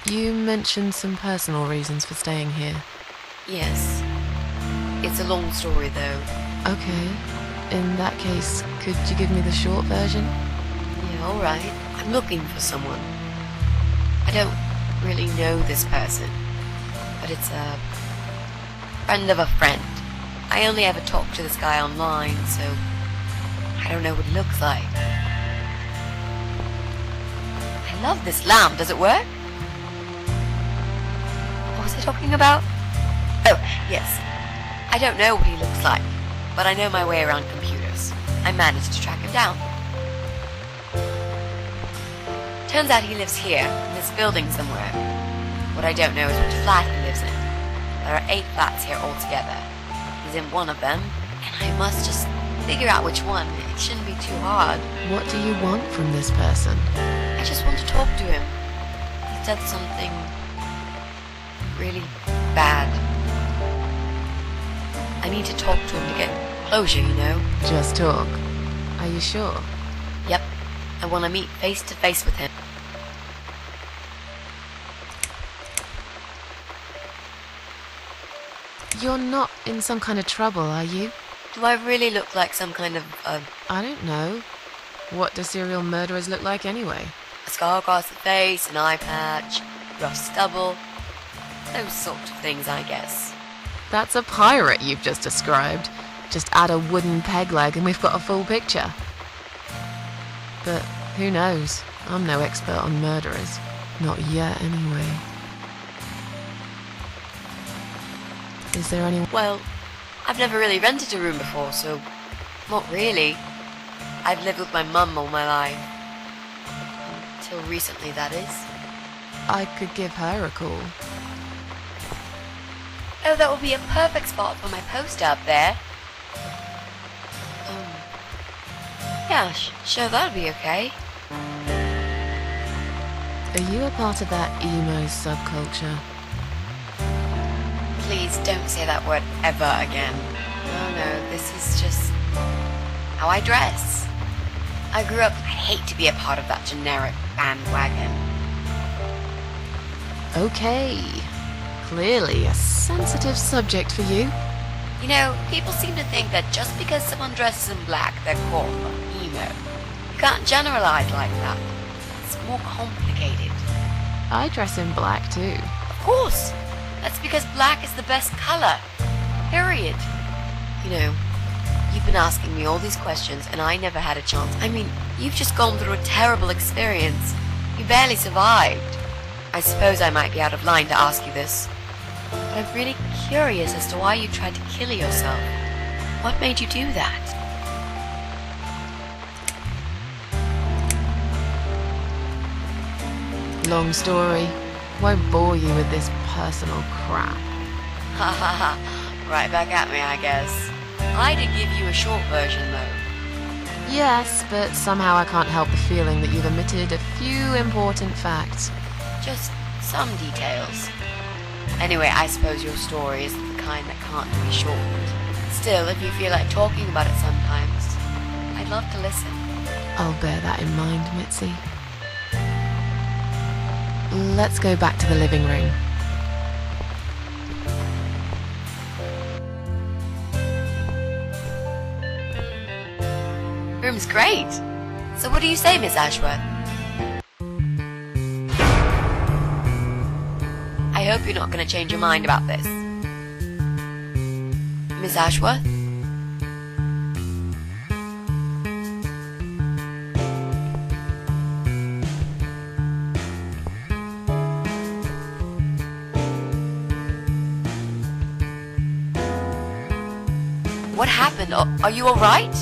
You mentioned some personal reasons for staying here. Yes. It's a long story though. Okay. In that case, could you give me the short version? Yeah, alright. I'm looking for someone. I don't really know this person, but it's a friend of a friend. I only ever talk to this guy online, so I don't know what he looks like. I love this lamp. Does it work? What was I talking about? Oh, yes. I don't know what he looks like, but I know my way around computers. I managed to track him down. Turns out he lives here, in this building somewhere. What I don't know is which flat he lives in. There are 8 flats here altogether. He's in one of them, and I must just figure out which one. It shouldn't be too hard. What do you want from this person? I just want to talk to him. He said something really bad. I need to talk to him to get closure, you know? Just talk. Are you sure? Yep. I want to meet face to face with him. You're not in some kind of trouble, are you? Do I really look like some kind of, I don't know. What do serial murderers look like anyway? a scar across the face, an eye patch, rough stubble? Those sort of things, I guess. That's a pirate you've just described. Just add a wooden peg leg and we've got a full picture. But who knows? I'm no expert on murderers. Not yet, anyway. Is there any... Well, I've never really rented a room before, so not really. I've lived with my mum all my life. Until recently, that is. I could give her a call. Oh, that would be a perfect spot for my poster up there. Yeah, sure, that'd be okay. Are you a part of that emo subculture? Please don't say that word ever again. No, this is just how I dress. I grew up, I hate to be a part of that generic bandwagon. Okay. Clearly a sensitive subject for you. You know, people seem to think that just because someone dresses in black, they're cool or emo. You can't generalize like that. It's more complicated. I dress in black too. Of course. That's because black is the best color. Period. You know, you've been asking me all these questions and I never had a chance. I mean, you've just gone through a terrible experience. You barely survived. I suppose I might be out of line to ask you this, but I'm really curious as to why you tried to kill yourself. What made you do that? Long story. Won't bore you with this personal crap. Ha ha ha. Right back at me, I guess. I did give you a short version, though. Yes, but somehow I can't help the feeling that you've omitted a few important facts. Just some details. Anyway, I suppose your story is the kind that can't be shortened. Still, if you feel like talking about it sometimes, I'd love to listen. I'll bear that in mind, Mitzi. Let's go back to the living room. Room's great. So what do you say, Miss Ashworth? I hope you're not going to change your mind about this. Miss Ashworth? What happened? Are you alright?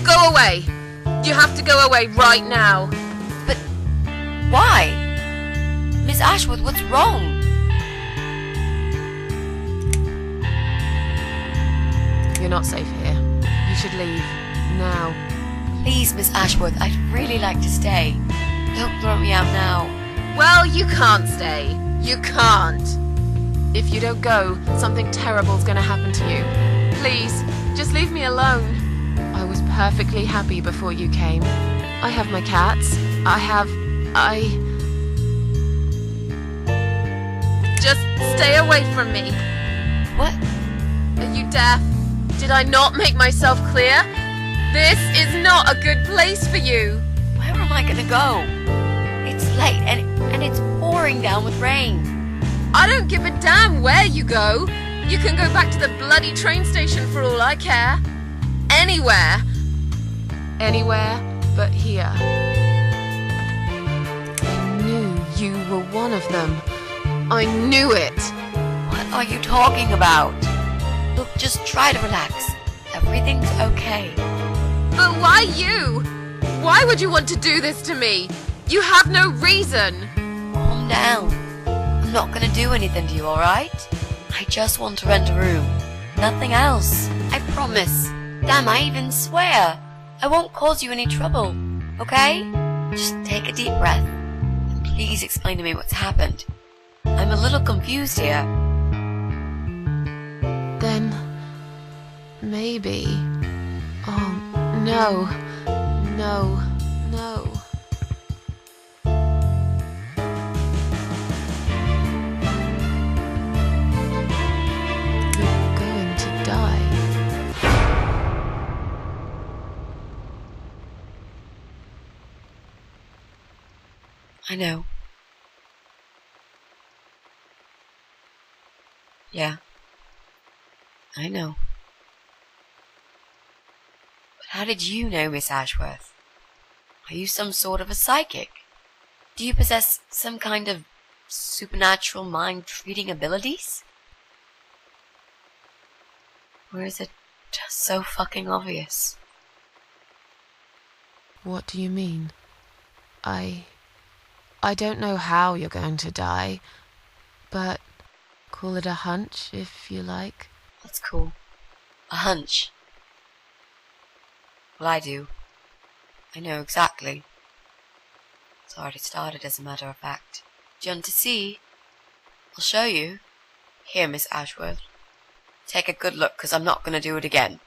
Go away! You have to go away right now. But why? Miss Ashworth, what's wrong? You're not safe here. You should leave. Now. Please, Miss Ashworth, I'd really like to stay. Don't throw me out now. Well, you can't stay. You can't. If you don't go, something terrible's gonna happen to you. Please, just leave me alone. I was perfectly happy before you came. I have my cats. Just stay away from me. What? Are you deaf? Did I not make myself clear? This is not a good place for you. Where am I gonna go? It's late and it's pouring down with rain. I don't give a damn where you go. You can go back to the bloody train station for all I care. Anywhere. Anywhere but here. I knew you were one of them. I knew it. What are you talking about? Look, just try to relax. Everything's okay. But why you? Why would you want to do this to me? You have no reason. Calm down. I'm not gonna do anything to you, alright? I just want to rent a room. Nothing else. I promise. Damn, I even swear. I won't cause you any trouble. Okay? Just take a deep breath. And please explain to me what's happened. I'm a little confused here. Then maybe. Oh, no. No. No. You're going to die. I know. Yeah. I know. But how did you know, Miss Ashworth? Are you some sort of a psychic? Do you possess some kind of supernatural mind-reading abilities? Or is it just so fucking obvious? What do you mean? I don't know how you're going to die, but call it a hunch if you like. That's cool. A hunch. Well, I do. I know exactly. It's already started, as a matter of fact. Do you want to see? I'll show you. Here, Miss Ashworth. Take a good look, 'cause I'm not going to do it again.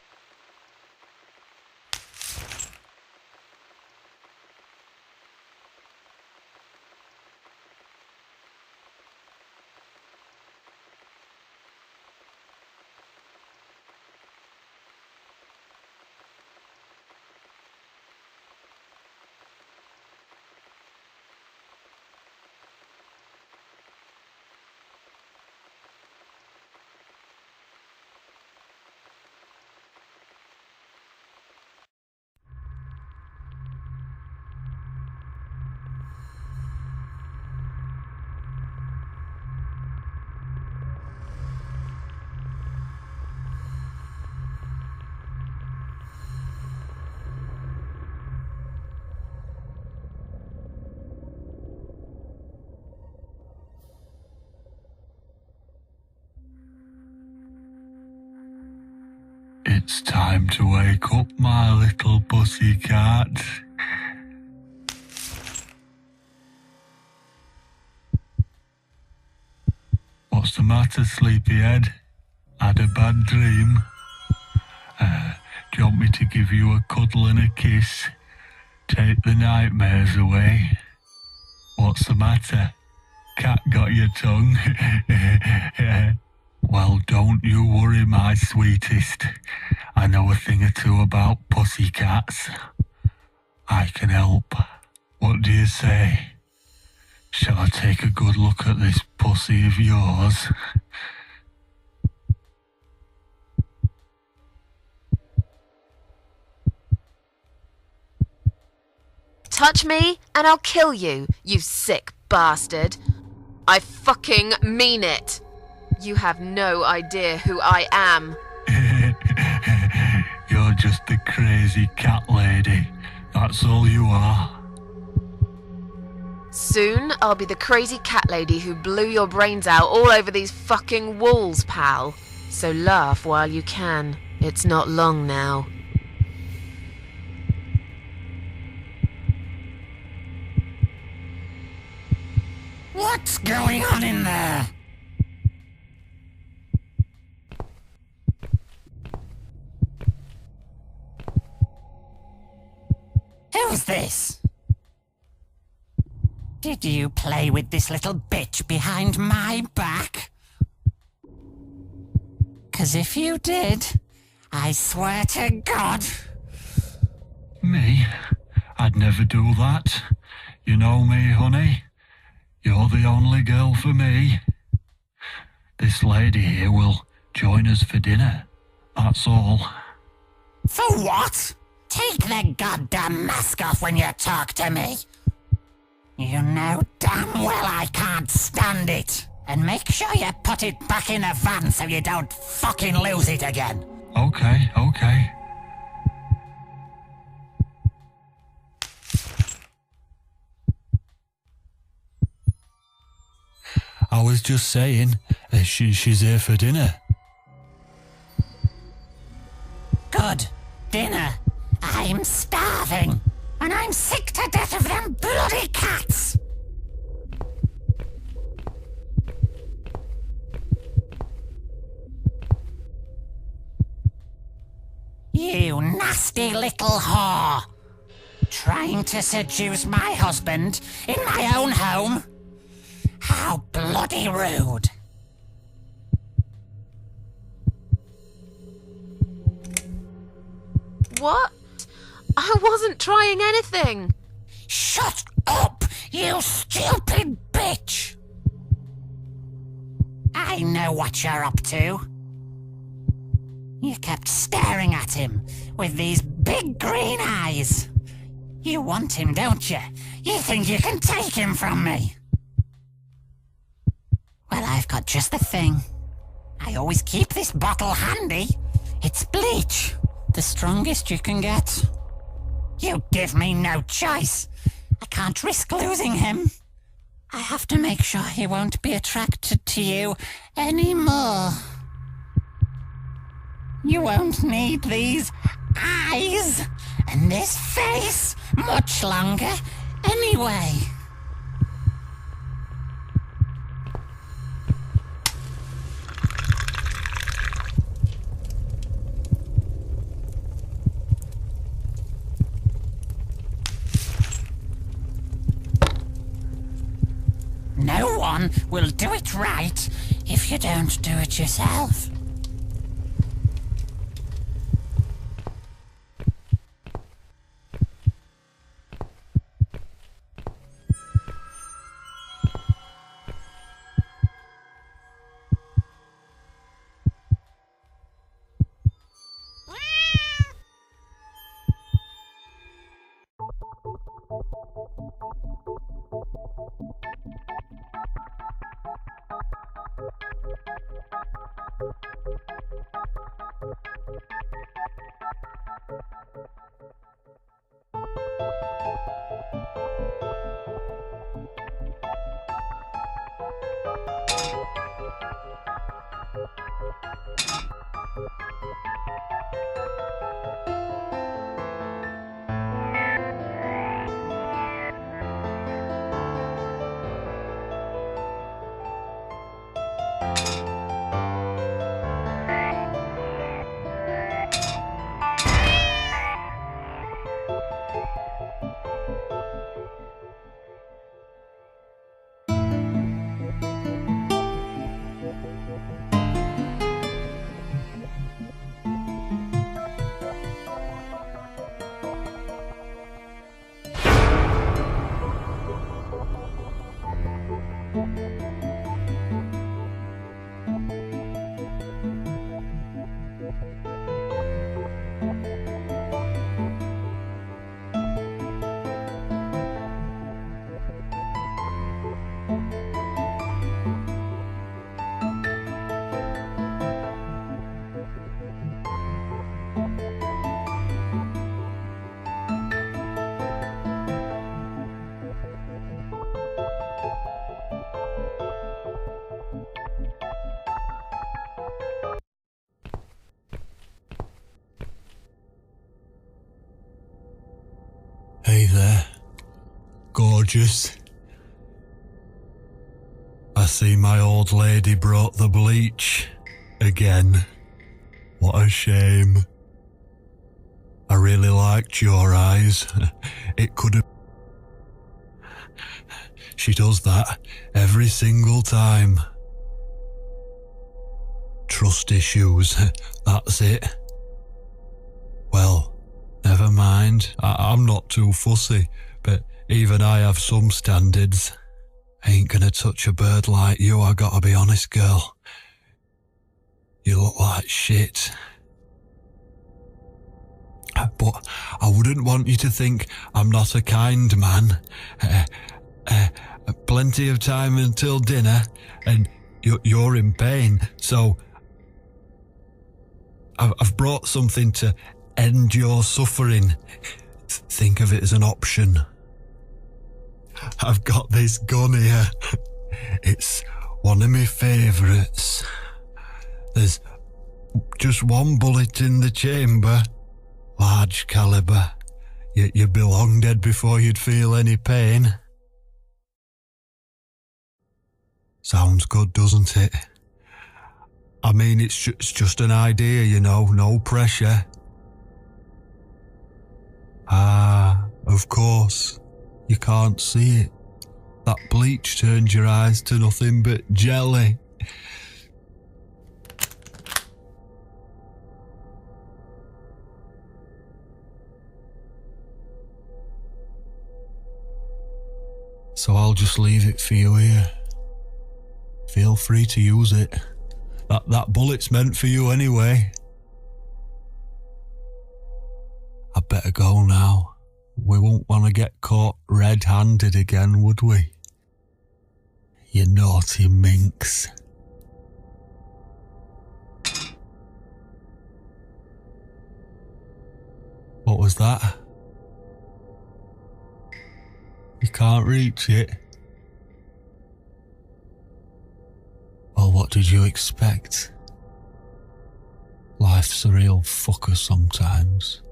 It's time to wake up, my little pussycat. What's the matter, sleepyhead? Had a bad dream? Do you want me to give you a cuddle and a kiss? Take the nightmares away? What's the matter? Cat got your tongue? Well, don't you worry, my sweetest. I know a thing or two about pussycats. I can help. What do you say? Shall I take a good look at this pussy of yours? Touch me and I'll kill you, you sick bastard. I fucking mean it. You have no idea who I am. You're just a crazy cat lady. That's all you are. Soon I'll be the crazy cat lady who blew your brains out all over these fucking walls, pal. So laugh while you can. It's not long now. What's going on in there? Who's this? Did you play with this little bitch behind my back? 'Cause if you did, I swear to God... Me? I'd never do that. You know me, honey. You're the only girl for me. This lady here will join us for dinner. That's all. For what? Take the goddamn mask off when you talk to me. You know damn well I can't stand it. And make sure you put it back in the van so you don't fucking lose it again. Okay. I was just saying, she's here for dinner. Good. Dinner. I'm starving. And I'm sick to death of them bloody cats. You nasty little whore. Trying to seduce my husband in my own home? How bloody rude. What? I wasn't trying anything. Shut up, you stupid bitch! I know what you're up to. You kept staring at him with these big green eyes. You want him, don't you? You think you can take him from me? Well, I've got just the thing. I always keep this bottle handy. It's bleach, the strongest you can get. You give me no choice. I can't risk losing him. I have to make sure he won't be attracted to you anymore. You won't need these eyes and this face much longer anyway. No one will do it right if you don't do it yourself. Hey there, gorgeous. I see my old lady brought the bleach again. What a shame. I really liked your eyes. It could have... She does that every single time. Trust issues, that's it. Well, never mind. I'm not too fussy, but even I have some standards. Ain't gonna touch a bird like you, I gotta be honest, girl. You look like shit. But I wouldn't want you to think I'm not a kind man. Plenty of time until dinner, and you're in pain, so I've brought something to end your suffering. Think of it as an option. I've got this gun here. It's one of my favourites. There's just one bullet in the chamber. Large caliber. You'd be long dead before you'd feel any pain. Sounds good, doesn't it? I mean, it's just an idea, you know, no pressure. Ah, of course. You can't see it. That bleach turned your eyes to nothing but jelly. So I'll just leave it for you here. Feel free to use it. That bullet's meant for you anyway. I'd better go now. We won't want to get caught red-handed again, would we? You naughty minx. What was that? You can't reach it? Well, what did you expect? Life's a real fucker sometimes.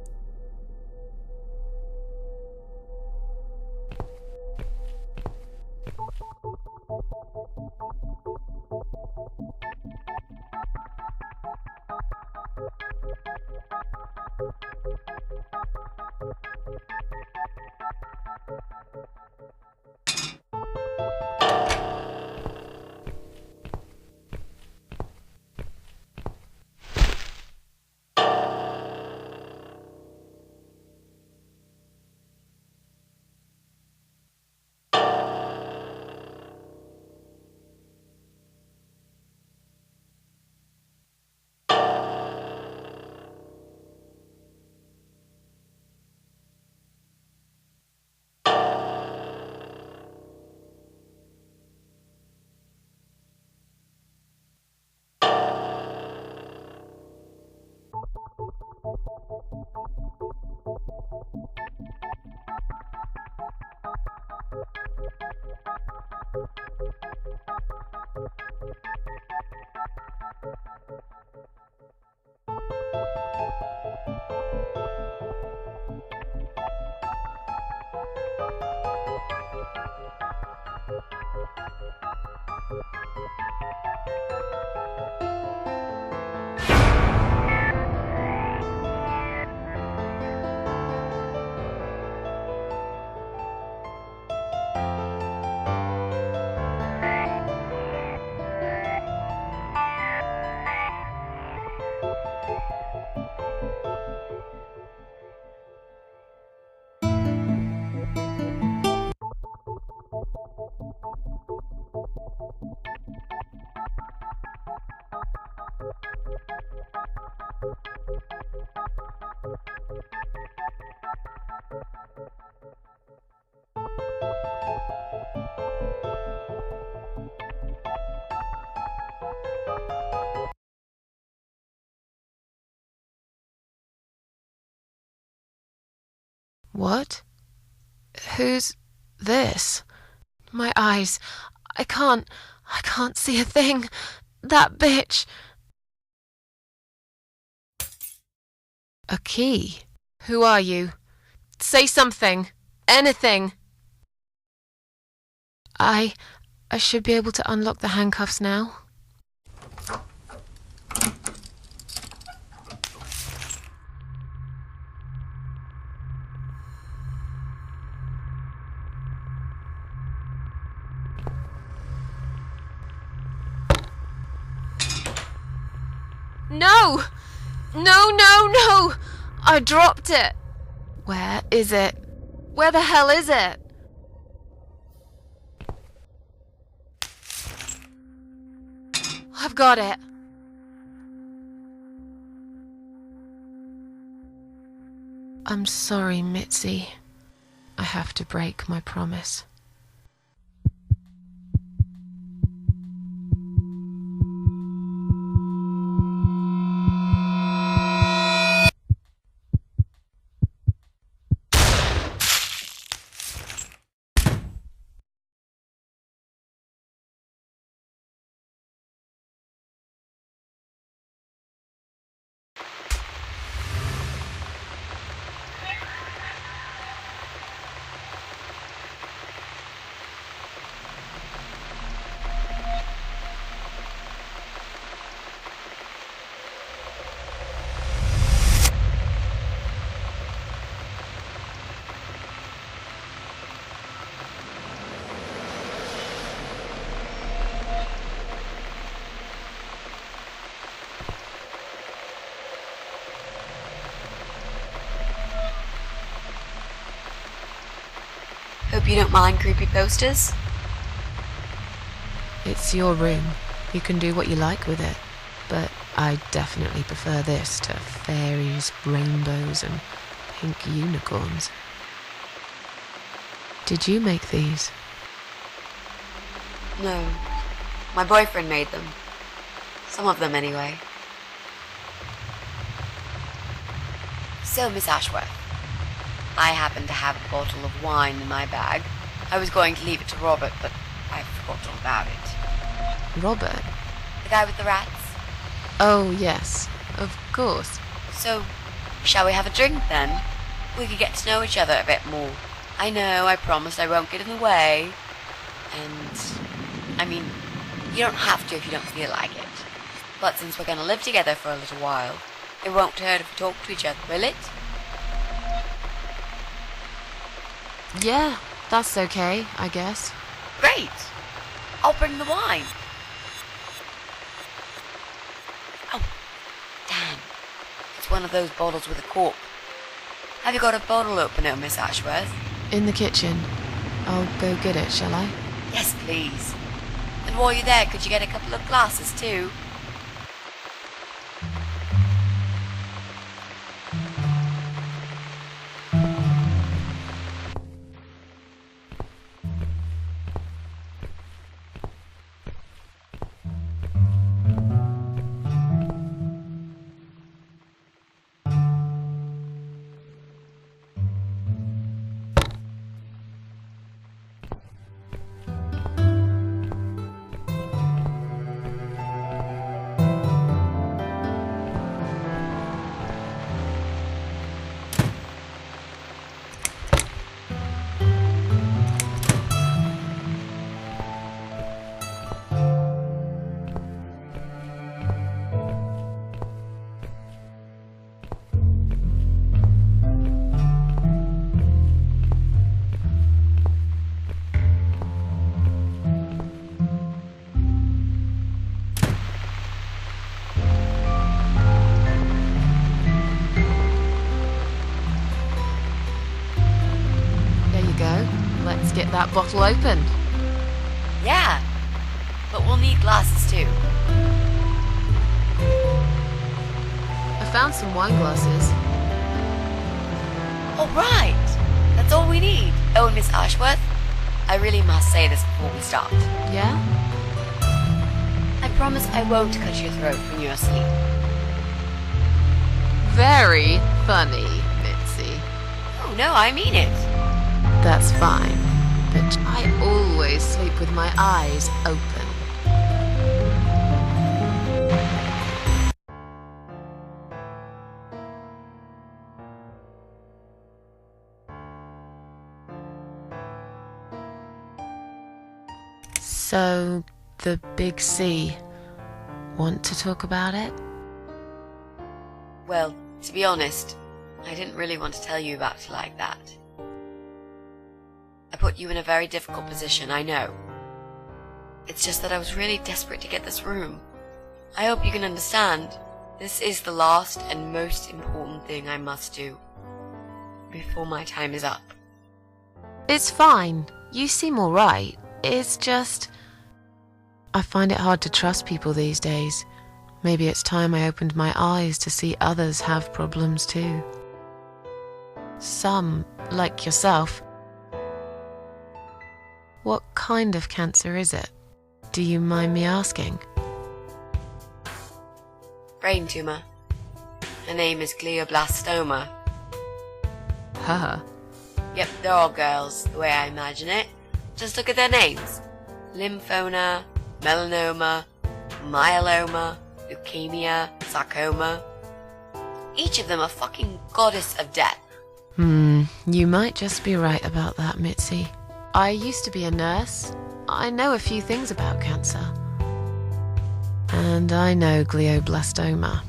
What? Who's this? My eyes. I can't see a thing. That bitch. A key? Who are you? Say something. Anything. I should be able to unlock the handcuffs now. No! No, no, no! I dropped it. Where is it? Where the hell is it? I've got it. I'm sorry, Mitzi. I have to break my promise. Hope you don't mind creepy posters. It's your room. You can do what you like with it. But I definitely prefer this to fairies, rainbows, and pink unicorns. Did you make these? No. My boyfriend made them. Some of them, anyway. So, Miss Ashworth, I happen to have a bottle of wine in my bag. I was going to leave it to Robert, but I forgot all about it. Robert? The guy with the rats? Oh, yes. Of course. So, shall we have a drink, then? We could get to know each other a bit more. I know, I promised I won't get in the way. And, I mean, you don't have to if you don't feel like it. But since we're going to live together for a little while, it won't hurt if we talk to each other, will it? Yeah, that's okay, I guess. Great! I'll bring the wine. Oh, damn. It's one of those bottles with a cork. Have you got a bottle opener, Miss Ashworth? In the kitchen. I'll go get it, shall I? Yes, please. And while you're there, could you get a couple of glasses, too? Let's get that bottle opened. Yeah, but we'll need glasses too. I found some wine glasses. All right, that's all we need. Oh, and Miss Ashworth, I really must say this before we start. Yeah? I promise I won't cut your throat when you're asleep. Very funny, Mitzi. Oh, no, I mean it. That's fine, but I always sleep with my eyes open. So, the big C. Want to talk about it? Well, to be honest, I didn't really want to tell you about it like that. I put you in a very difficult position, I know. It's just that I was really desperate to get this room. I hope you can understand. This is the last and most important thing I must do before my time is up. It's fine. You seem alright. It's just... I find it hard to trust people these days. Maybe it's time I opened my eyes to see others have problems too. Some, like yourself. What kind of cancer is it? Do you mind me asking? Brain tumor. Her name is glioblastoma. Her? Yep, they're all girls, the way I imagine it. Just look at their names. Lymphoma, melanoma, myeloma, leukemia, sarcoma. Each of them a fucking goddess of death. You might just be right about that, Mitzi. I used to be a nurse. I know a few things about cancer. And I know glioblastoma.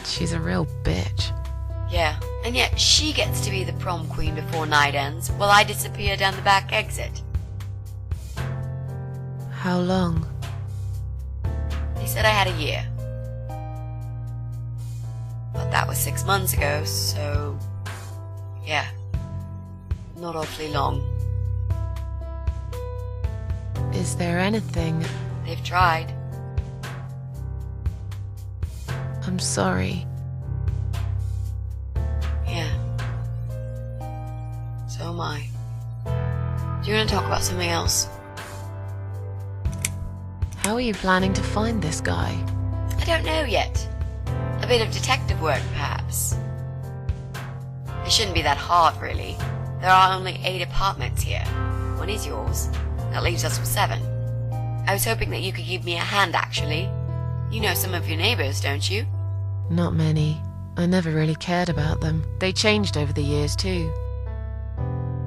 She's a real bitch. Yeah, and yet she gets to be the prom queen before night ends, while I disappear down the back exit. How long? They said I had a year. But that was 6 months ago, so... yeah. Not awfully long. Is there anything... They've tried. I'm sorry. Yeah. So am I. Do you want to talk about something else? How are you planning to find this guy? I don't know yet. A bit of detective work, perhaps. It shouldn't be that hard, really. There are only 8 apartments here. One is yours. That leaves us with 7. I was hoping that you could give me a hand, actually. You know some of your neighbors, don't you? Not many. I never really cared about them. They changed over the years, too.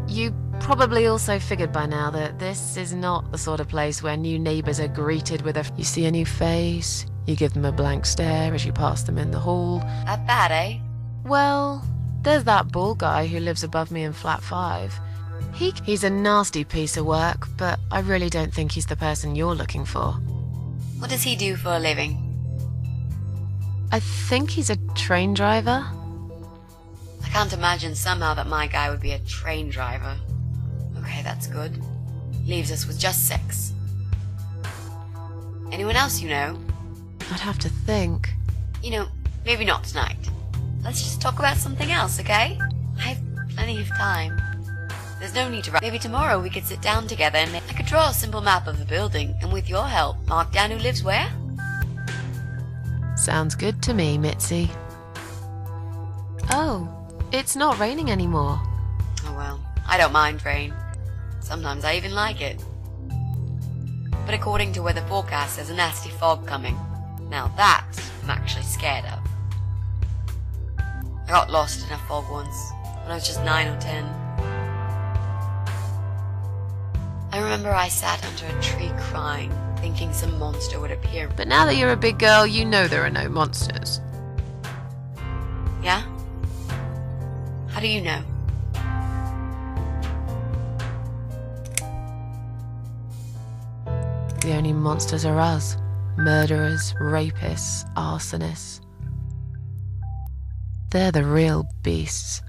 You probably also figured by now that this is not the sort of place where new neighbors are greeted with you see a new face, you give them a blank stare as you pass them in the hall. That bad, eh? Well, there's that bald guy who lives above me in flat 5. He's a nasty piece of work, but I really don't think he's the person you're looking for. What does he do for a living? I think he's a train driver. I can't imagine somehow that my guy would be a train driver. Okay, that's good. Leaves us with just 6. Anyone else you know? I'd have to think. You know, maybe not tonight. Let's just talk about something else, okay? I have plenty of time. There's no need to rush. Maybe tomorrow we could sit down together and I could draw a simple map of the building and with your help, mark down who lives where? Sounds good to me, Mitzi. Oh, it's not raining anymore. Oh well, I don't mind rain. Sometimes I even like it. But according to weather forecast, there's a nasty fog coming. Now that I'm actually scared of. I got lost in a fog once, when I was just 9 or 10. I remember I sat under a tree crying, thinking some monster would appear. But now that you're a big girl, you know there are no monsters. Yeah? How do you know? The only monsters are us. Murderers, rapists, arsonists. They're the real beasts.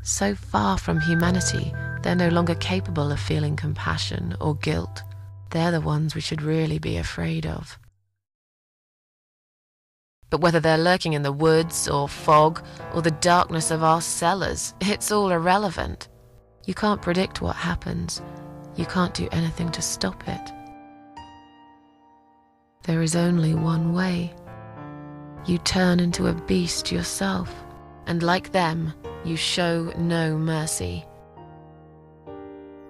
So far from humanity, they're no longer capable of feeling compassion or guilt. They're the ones we should really be afraid of. But whether they're lurking in the woods or fog or the darkness of our cellars, it's all irrelevant. You can't predict what happens. You can't do anything to stop it. There is only one way. You turn into a beast yourself, and like them, you show no mercy.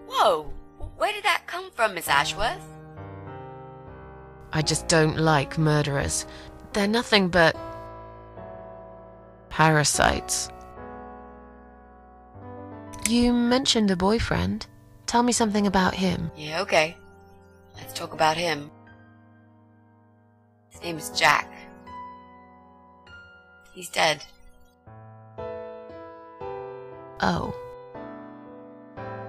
Whoa! Where did that come from, Miss Ashworth? I just don't like murderers. They're nothing but parasites. You mentioned a boyfriend. Tell me something about him. Yeah, okay. Let's talk about him. His name is Jack. He's dead. Oh.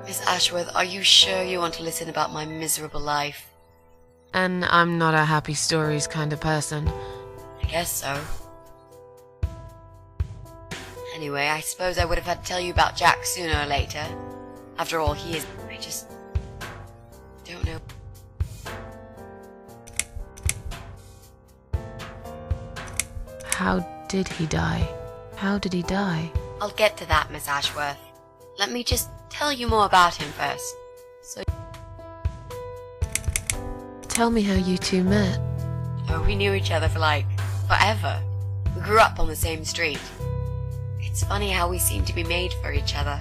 Miss Ashworth, are you sure you want to listen about my miserable life? And I'm not a happy stories kind of person. I guess so. Anyway, I suppose I would have had to tell you about Jack sooner or later. After all, he is... I just... don't know. How did he die? How did he die? I'll get to that, Miss Ashworth. Let me just tell you more about him first. So... Tell me how you two met. Oh, we knew each other for like... forever. We grew up on the same street. It's funny how we seem to be made for each other.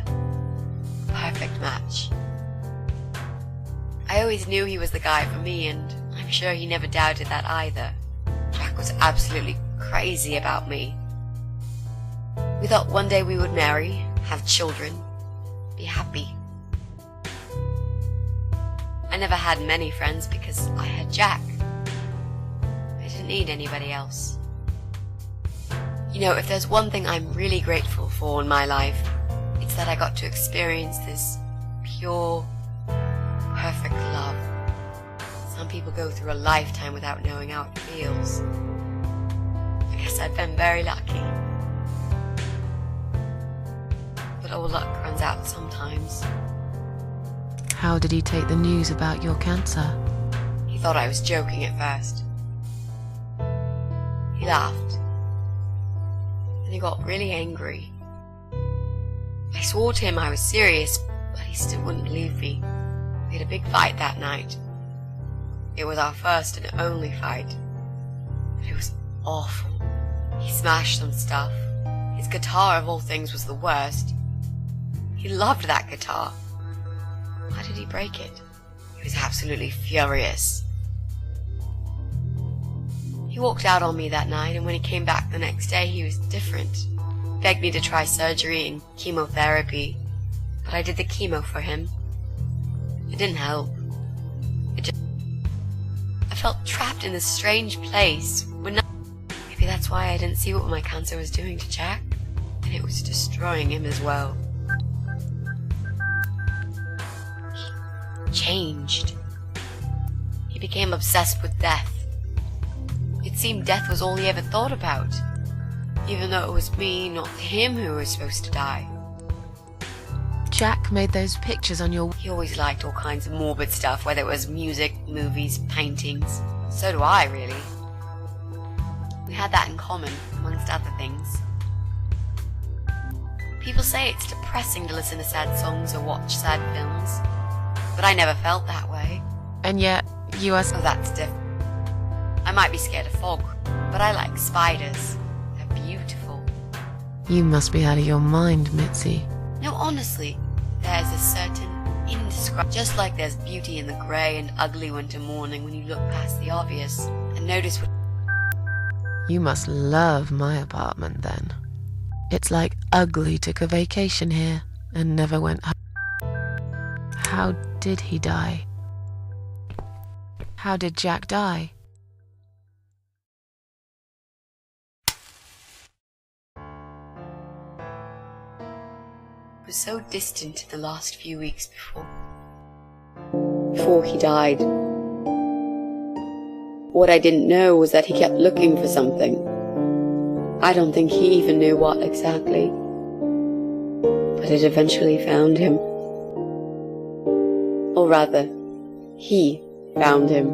Perfect match. I always knew he was the guy for me, and I'm sure he never doubted that either. Jack was absolutely crazy about me. We thought one day we would marry, have children, be happy. I never had many friends because I had Jack. I didn't need anybody else. You know, if there's one thing I'm really grateful for in my life, it's that I got to experience this pure, perfect love. Some people go through a lifetime without knowing how it feels. I guess I've been very lucky. But all luck runs out sometimes. How did he take the news about your cancer? He thought I was joking at first. He laughed. And he got really angry. I swore to him I was serious, but he still wouldn't believe me. We had a big fight that night. It was our first and only fight. But it was awful. He smashed some stuff. His guitar, of all things, was the worst. He loved that guitar. Why did he break it? He was absolutely furious. He walked out on me that night, and when he came back the next day, he was different. Begged me to try surgery and chemotherapy, but I did the chemo for him. It didn't help. I felt trapped in this strange place. Maybe that's why I didn't see what my cancer was doing to Jack, and it was destroying him as well. He changed. He became obsessed with death. It seemed death was all he ever thought about, even though it was me, not him, who was supposed to die. Jack made those pictures on your... He always liked all kinds of morbid stuff, whether it was music, movies, paintings. So do I, really. We had that in common, amongst other things. People say it's depressing to listen to sad songs or watch sad films, but I never felt that way. And yet, you are... Oh, that's different. I might be scared of fog, but I like spiders. They're beautiful. You must be out of your mind, Mitzi. No, honestly, there's a certain indescribable... Just like there's beauty in the grey and ugly winter morning when you look past the obvious and notice what... You must love my apartment, then. It's like Ugly took a vacation here and never went home. How did he die? How did Jack die? Was so distant the last few weeks before he died. What I didn't know was that he kept looking for something. I don't think he even knew what exactly, but it eventually found him. Or rather, he found him.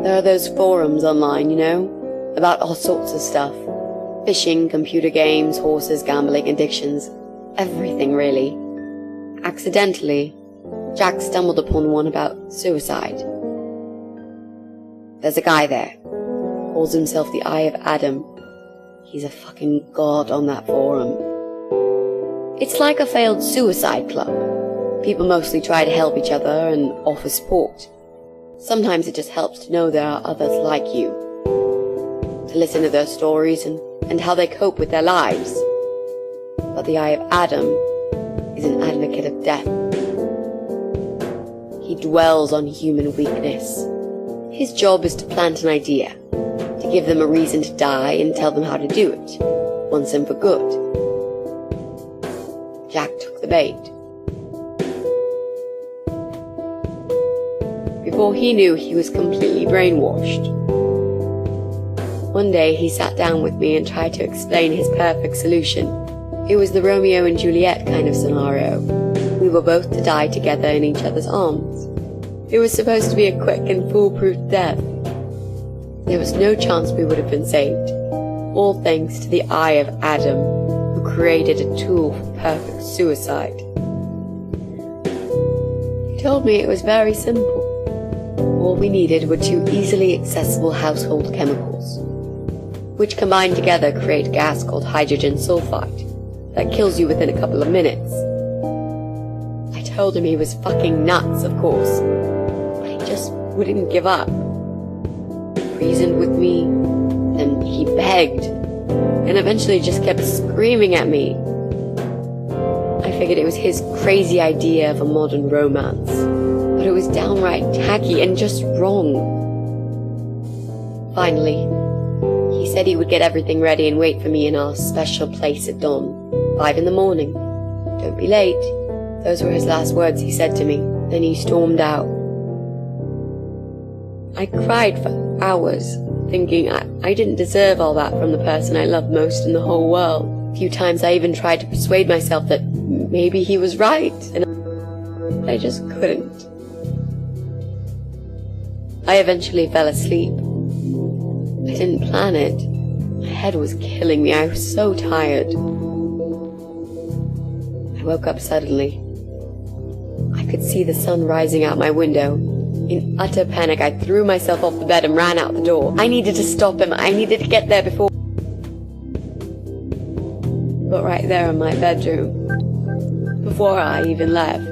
There are those forums online, you know, about all sorts of stuff. Fishing, computer games, horses, gambling, addictions. Everything, really. Accidentally, Jack stumbled upon one about suicide. There's a guy there. Calls himself the Eye of Adam. He's a fucking god on that forum. It's like a failed suicide club, People mostly try to help each other and offer support. Sometimes it just helps to know there are others like you, to listen to their stories and how they cope with their lives. But the Eye of Adam is an advocate of death. He dwells on human weakness. His job is to plant an idea, to give them a reason to die and tell them how to do it, once and for good. Jack took the bait. Before he knew, he was completely brainwashed. One day he sat down with me and tried to explain his perfect solution. It was the Romeo and Juliet kind of scenario. We were both to die together in each other's arms. It was supposed to be a quick and foolproof death. There was no chance we would have been saved, all thanks to the Eye of Adam, who created a tool for perfect suicide. He told me it was very simple. All we needed were 2 easily accessible household chemicals, which combined together create a gas called hydrogen sulfide that kills you within a couple of minutes. I told him he was fucking nuts, of course, but he just wouldn't give up. He reasoned with me, then he begged, and eventually just kept screaming at me. I figured it was his crazy idea of a modern romance, but it was downright tacky and just wrong. Finally, he said he would get everything ready and wait for me in our special place at dawn, 5 in the morning. Don't be late. Those were his last words he said to me. Then he stormed out. I cried for hours, thinking I didn't deserve all that from the person I loved most in the whole world. A few times I even tried to persuade myself that maybe he was right, and I just couldn't. I eventually fell asleep. I didn't plan it. My head was killing me. I was so tired. I woke up suddenly. I could see the sun rising out my window. In utter panic, I threw myself off the bed and ran out the door. I needed to stop him. I needed to get there before... But right there in my bedroom, before I even left.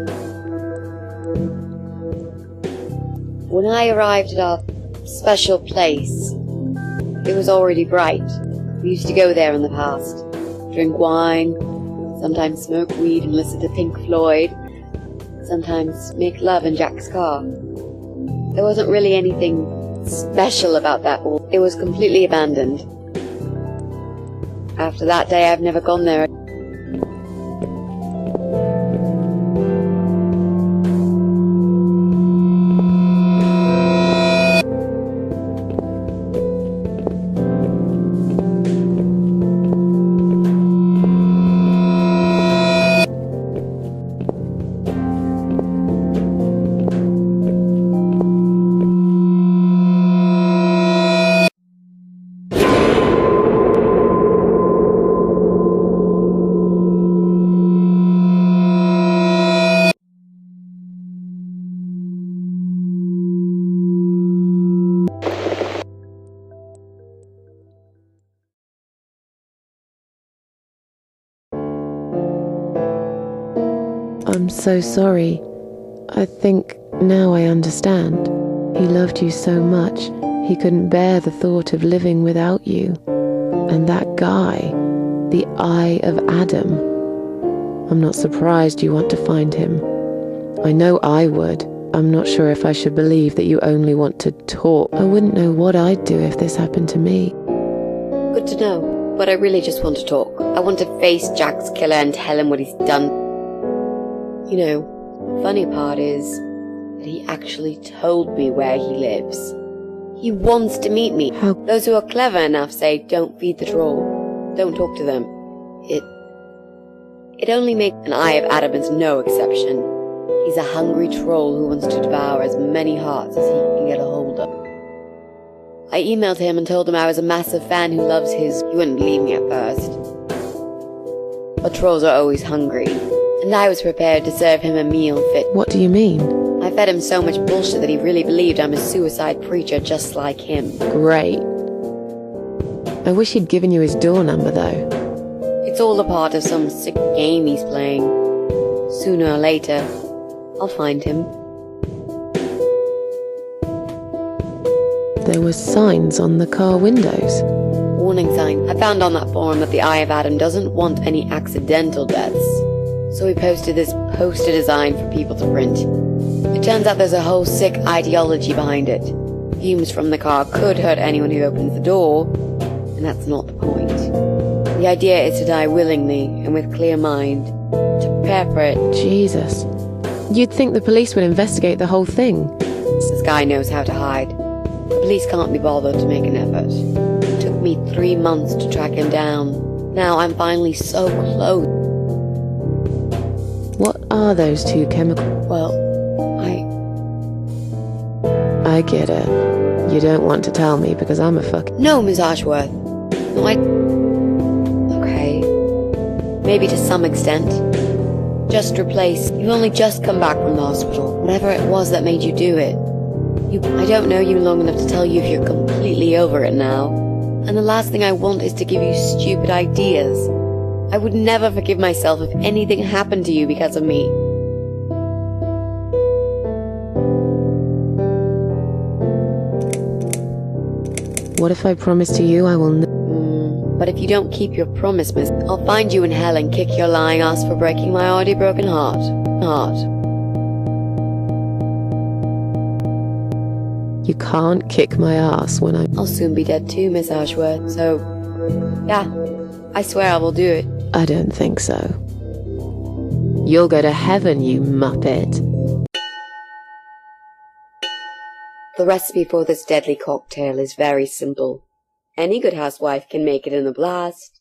When I arrived at our special place, it was already bright. We used to go there in the past, drink wine, sometimes smoke weed and listen to Pink Floyd, sometimes make love in Jack's car. There wasn't really anything special about that hall. It was completely abandoned. After that day, I've never gone there. I'm so sorry. I think now I understand. He loved you so much, he couldn't bear the thought of living without you. And that guy, the Eye of Adam. I'm not surprised you want to find him. I know I would. I'm not sure if I should believe that you only want to talk. I wouldn't know what I'd do if this happened to me. Good to know, but I really just want to talk. I want to face Jack's killer and tell him what he's done. You know, the funny part is that he actually told me where he lives. He wants to meet me. How? Those who are clever enough say, don't feed the troll. Don't talk to them. It only makes an Eye of Adam is no exception. He's a hungry troll who wants to devour as many hearts as he can get a hold of. I emailed him and told him I was a massive fan who loves his... He wouldn't believe me at first. But trolls are always hungry. And I was prepared to serve him a meal fit. What do you mean? I fed him so much bullshit that he really believed I'm a suicide preacher just like him. Great. I wish he'd given you his door number, though. It's all a part of some sick game he's playing. Sooner or later, I'll find him. There were signs on the car windows. Warning sign. I found on that forum that the Eye of Adam doesn't want any accidental deaths. So he posted this poster design for people to print. It turns out there's a whole sick ideology behind it. Fumes from the car could hurt anyone who opens the door, and that's not the point. The idea is to die willingly and with clear mind, to prepare for it. Jesus. You'd think the police would investigate the whole thing. This guy knows how to hide. The police can't be bothered to make an effort. It took me 3 months to track him down. Now I'm finally so close. What are those two chemicals? Well, I get it. You don't want to tell me because I'm a fuck... No, Miss Ashworth. No, Okay. Maybe to some extent. Just replace. You've only just come back from the hospital. Whatever it was that made you do it. I don't know you long enough to tell you if you're completely over it now. And the last thing I want is to give you stupid ideas. I would never forgive myself if anything happened to you because of me. What if I promise to you I will But if you don't keep your promise, miss, I'll find you in hell and kick your lying ass for breaking my already broken heart. You can't kick my ass when I'll soon be dead too, Miss Ashworth, so... Yeah, I swear I will do it. I don't think so. You'll go to heaven, you muppet. The recipe for this deadly cocktail is very simple. Any good housewife can make it in a blast.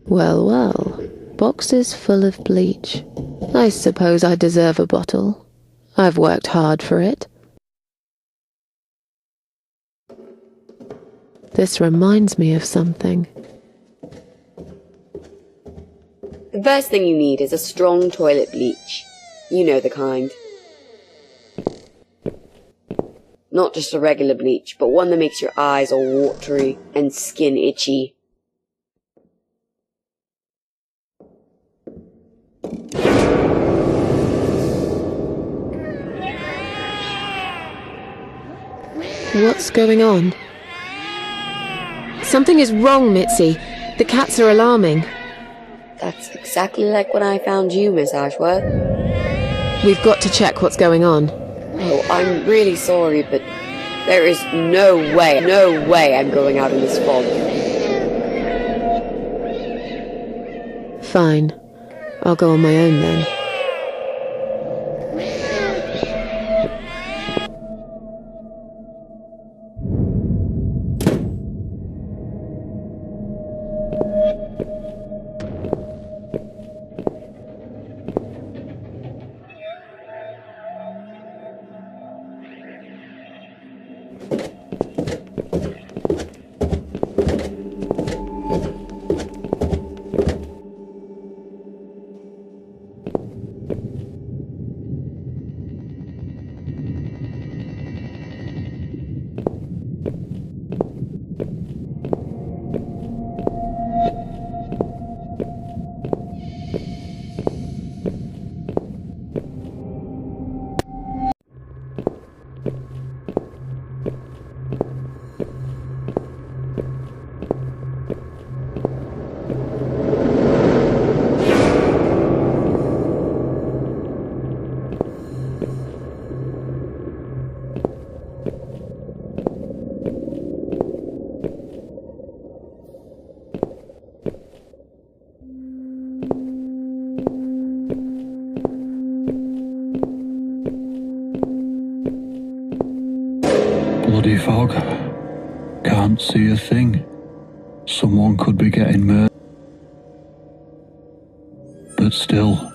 Well, well. Boxes full of bleach. I suppose I deserve a bottle. I've worked hard for it. This reminds me of something. The first thing you need is a strong toilet bleach. You know the kind. Not just a regular bleach, but one that makes your eyes all watery and skin itchy. What's going on? Something is wrong, Mitzi. The cats are alarming. That's exactly like when I found you, Miss Ashworth. We've got to check what's going on. Oh, I'm really sorry, but there is no way I'm going out in this fog. Fine. I'll go on my own then. Bloody fog. Can't see a thing. Someone could be getting murdered. But still,